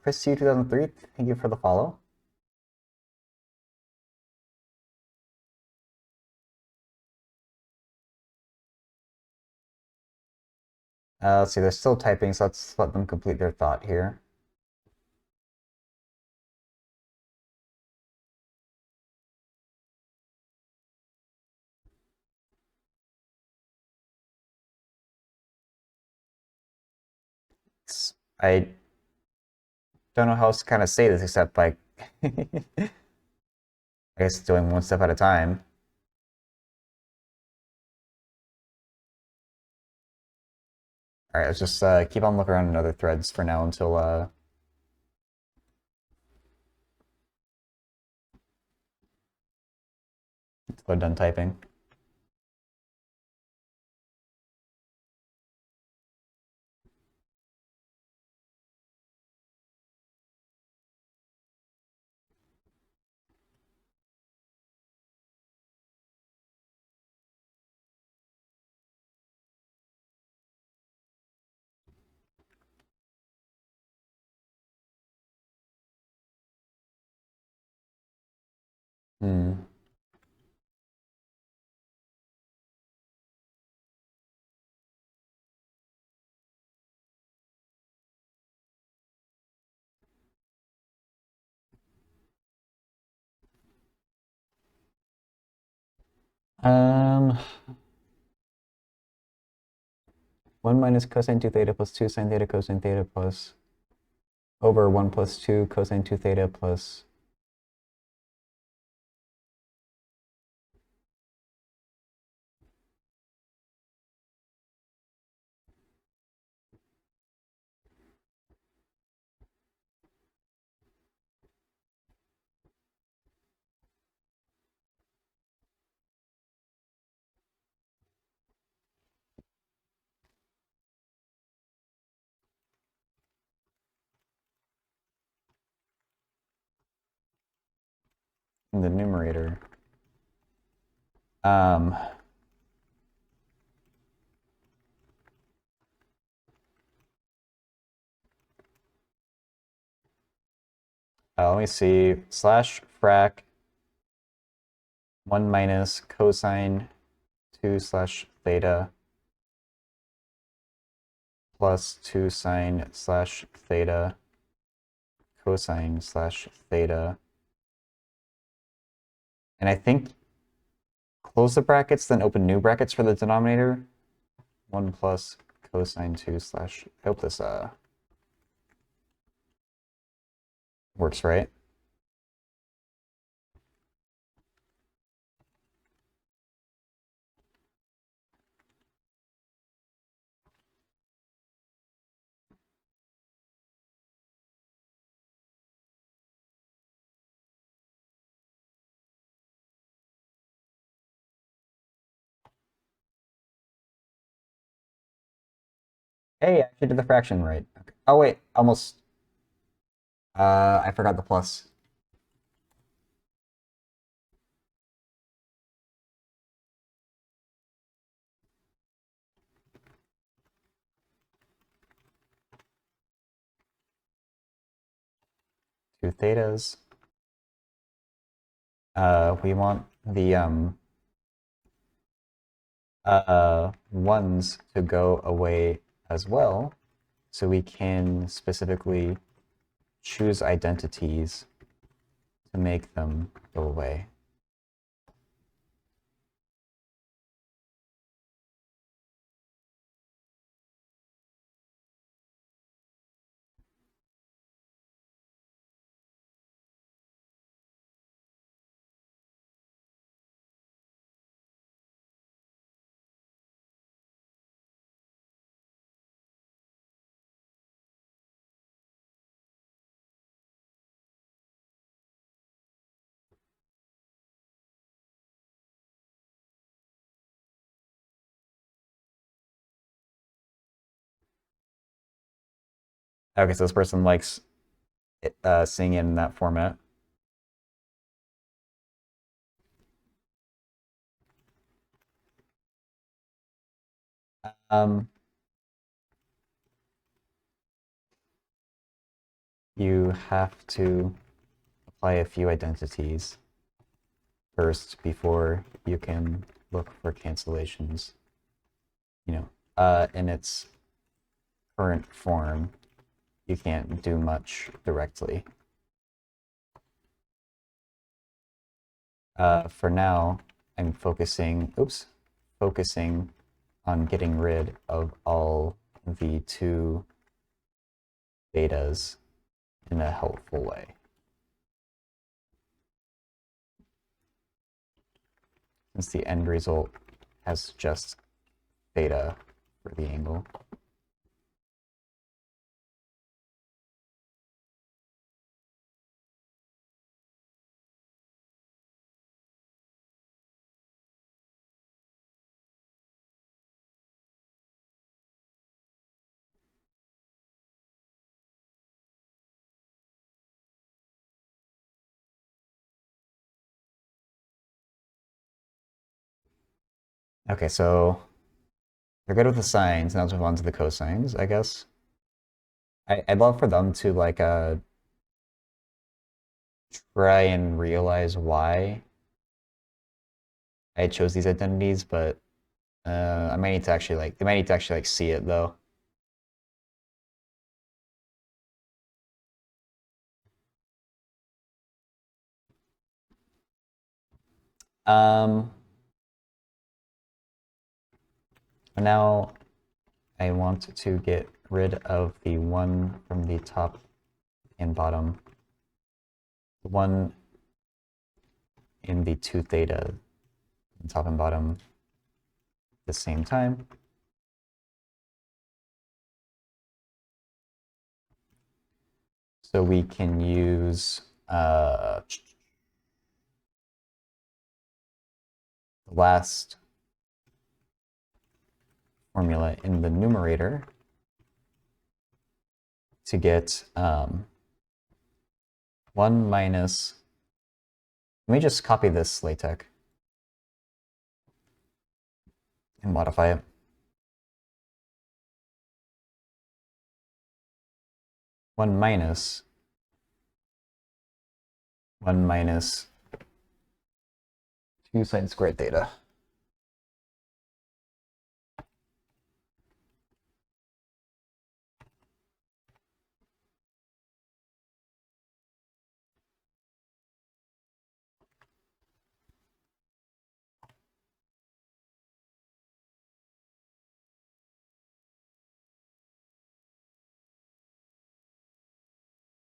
Chris C 2003, thank you for the follow. Let's see, they're still typing, so let's let them complete their thought here. I don't know how else to kind of say this except like, I guess doing one step at a time. All right, let's just keep on looking around in other threads for now until they're done typing. Hmm. Um, 1 minus cosine 2 theta plus 2 sine theta cosine theta plus over 1 plus 2 cosine 2 theta plus in the numerator. Let me see, slash frac 1 minus cosine 2 slash theta plus 2 sine slash theta cosine slash theta. And I think close the brackets, then open new brackets for the denominator. 1 plus cosine 2 slash, I hope this works right. Hey, I actually did the fraction right. Okay. Oh wait, almost. I forgot the plus. Two thetas. We want the ones to go away as well, so we can specifically choose identities to make them go away. Okay, so this person likes seeing it in that format. You have to apply a few identities first before you can look for cancellations. In its current form, you can't do much directly. For now, I'm focusing on getting rid of all the two betas in a helpful way. Since the end result has just theta for the angle. Okay, so they're good with the sines. Now let's move on to the cosines, I guess. I'd love for them to like try and realize why I chose these identities, but I might need to actually they might need to actually see it though. Now I want to get rid of the one from the top and bottom. The one in the 2 theta, top and bottom, at the same time. So we can use the last formula in the numerator to get 1 minus, let me just copy this LaTeX and modify it. One minus 1 minus 2 sine squared theta.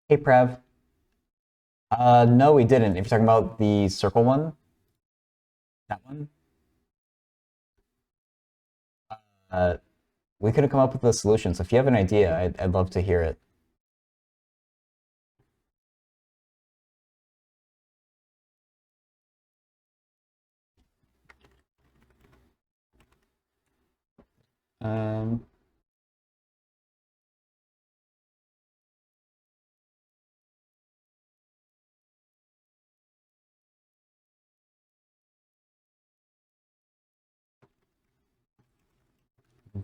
Hey, Prav. No, we didn't. If you're talking about the circle one, that one, uh, we could have come up with a solution. So if you have an idea, I'd love to hear it. Um,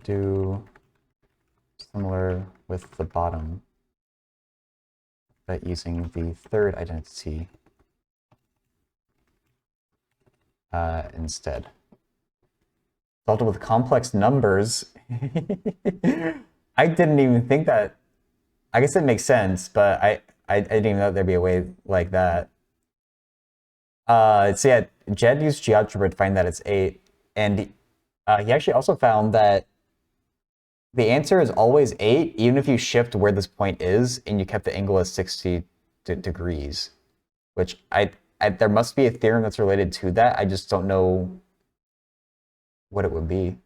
do similar with the bottom, but using the third identity instead. Solved it with complex numbers. I didn't even think that. I guess it makes sense, but I didn't even know there'd be a way like that. So yeah, Jed used GeoGebra to find that it's 8, and he actually also found that the answer is always 8, even if you shift where this point is and you kept the angle as 60 degrees, which there must be a theorem that's related to that. I just don't know what it would be.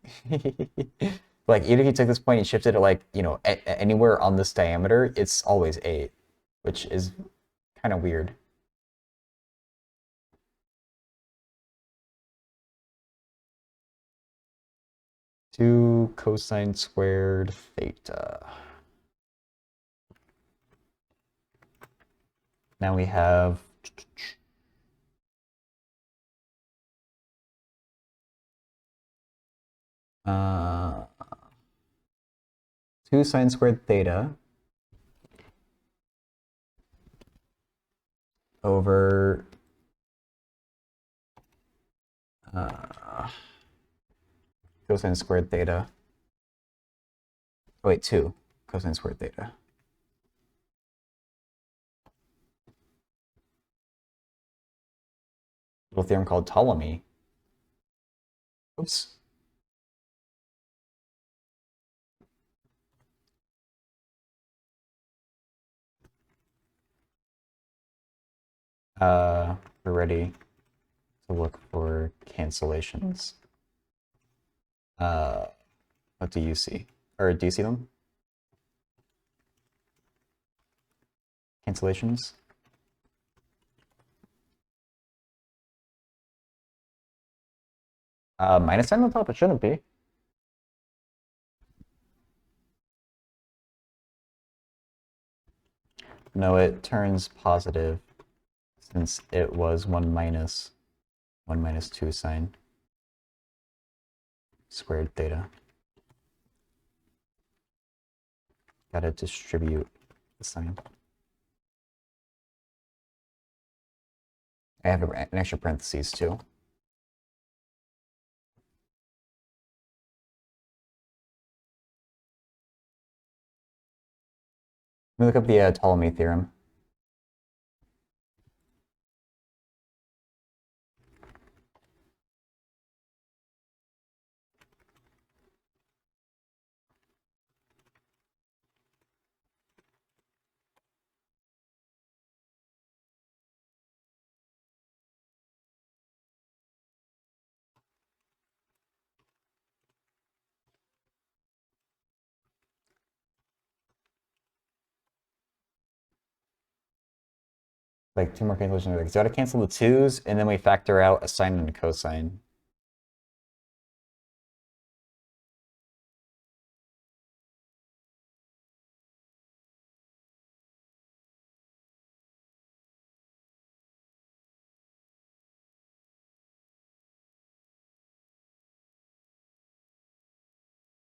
Like, even if you took this point and shifted it, like, you know, anywhere on this diameter, it's always 8, which is kind of weird. Two cosine squared theta. Now we have uh, 2 sine squared theta over cosine squared theta. Oh, wait, 2 cosine squared theta. Little theorem called Ptolemy. Oops. We're ready to look for cancellations. What do you see? Or do you see them? Cancellations? Minus sign on top? It shouldn't be. No, it turns positive since it was 1 minus 2 sine squared theta. Gotta distribute the sign. I have an extra parentheses too. Let me look up the Ptolemy theorem. Like 2 more cancellations. Like, so you gotta cancel the 2's, and then we factor out a sine and a cosine.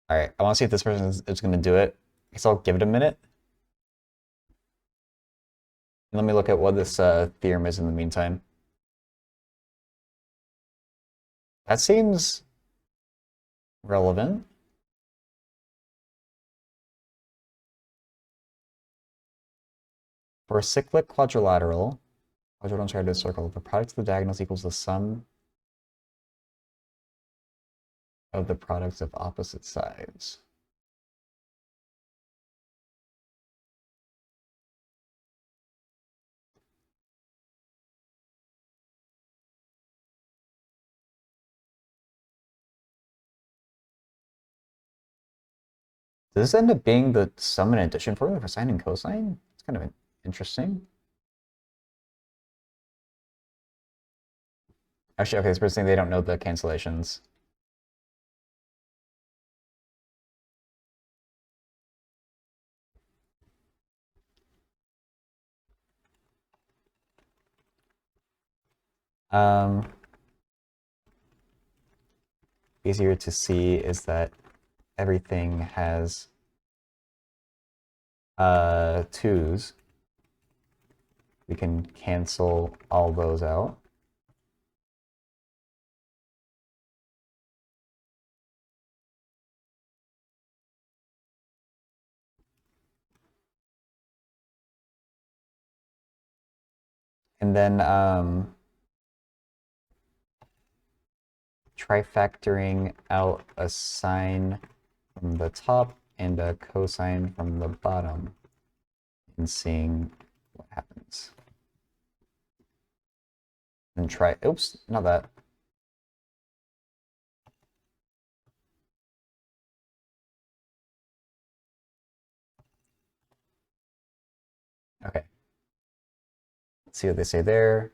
All right, I want to see if this person is going to do it. I guess I'll give it a minute. Let me look at what this theorem is in the meantime. That seems relevant. For a cyclic quadrilateral inside of a circle, the product of the diagonals equals the sum of the products of opposite sides. Does this end up being the sum and addition formula for sine and cosine? It's kind of interesting. Actually, okay, this person saying they don't know the cancellations. Easier to see is that everything has 2's. We can cancel all those out. And then try factoring out a sine from the top and a cosine from the bottom and seeing what happens. And try, oops, not that. Okay. Let's see what they say there.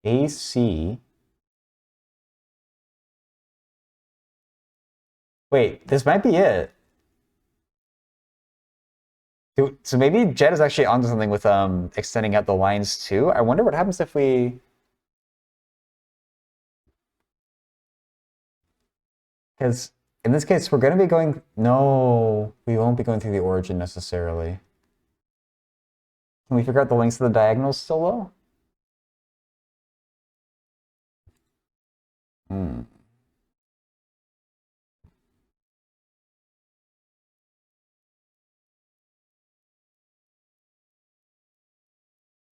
AC. Wait, this might be it. So maybe Jed is actually onto something with extending out the lines too. I wonder what happens if we, because in this case we're going to be going, no, we won't be going through the origin necessarily. Can we figure out the lengths of the diagonals still though? Hmm.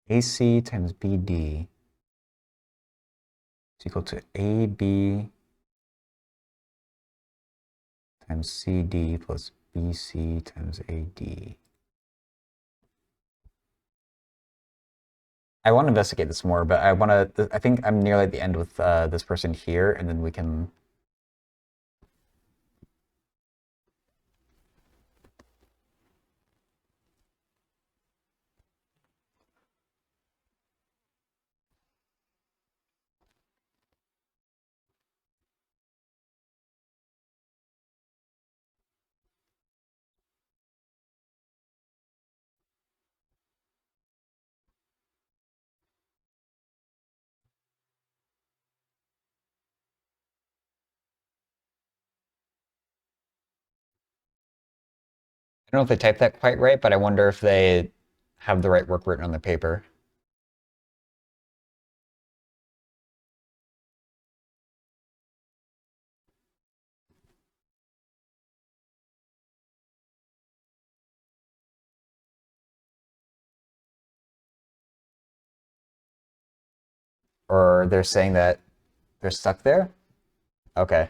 AC times BD is equal to AB times CD plus BC times AD. I want to investigate this more, but I think I'm nearly at the end with this person here, and then we can. I don't know if they typed that quite right, but I wonder if they have the right work written on the paper. Or they're saying that they're stuck there? Okay.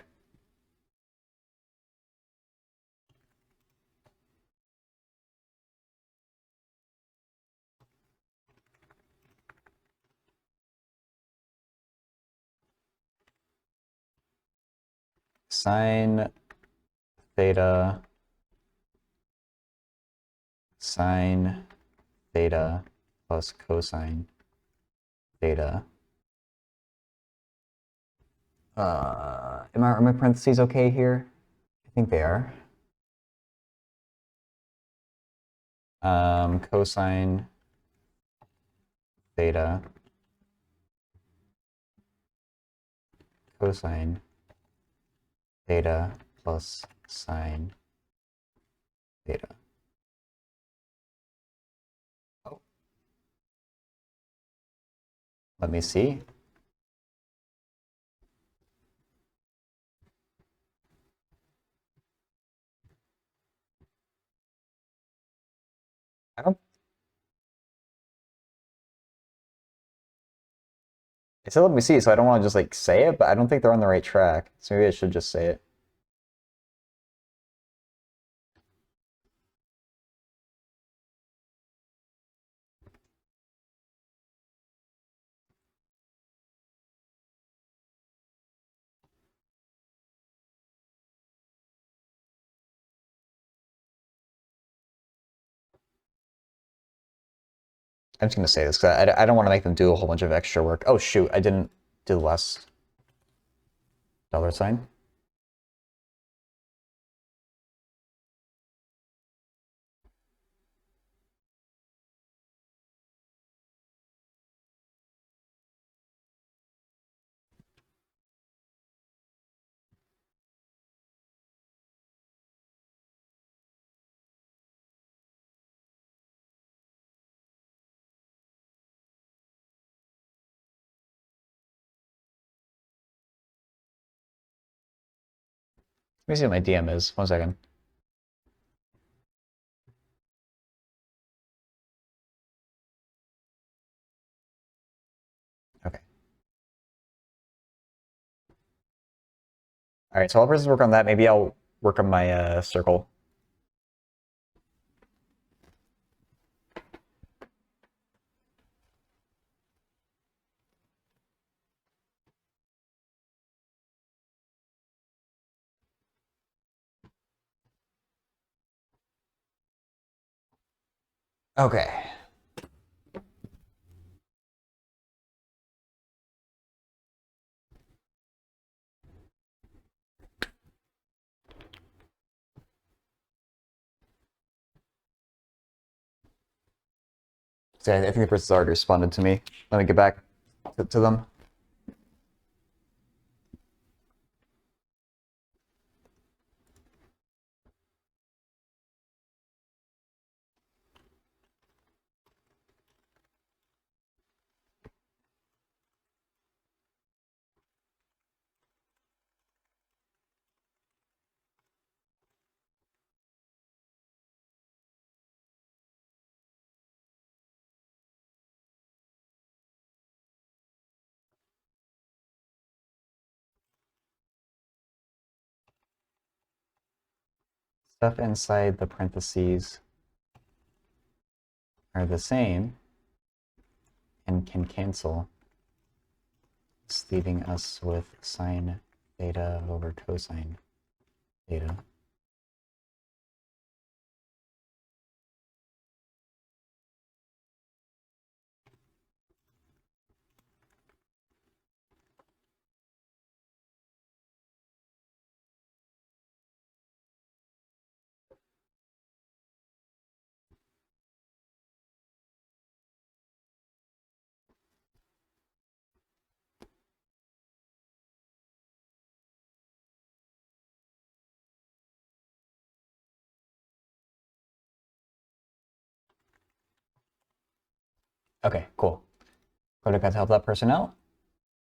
Sine theta sine theta plus cosine theta. Are my parentheses okay here? I think they are. Cosine theta cosine theta plus sine theta. Oh. Let me see. I don't. It said let me see, so I don't want to just like say it, but I don't think they're on the right track. So maybe I should just say it. I'm just gonna say this because I don't want to make them do a whole bunch of extra work. Oh shoot, I didn't do less dollar sign. Let me see what my DM is. 1 second. Okay. All right, so I'll first work on that. Maybe I'll work on my circle. Okay. So I think the person's already responded to me. Let me get back to them. Stuff inside the parentheses are the same and can cancel. It's leaving us with sine theta over cosine theta. Okay, cool. Go to help that person out.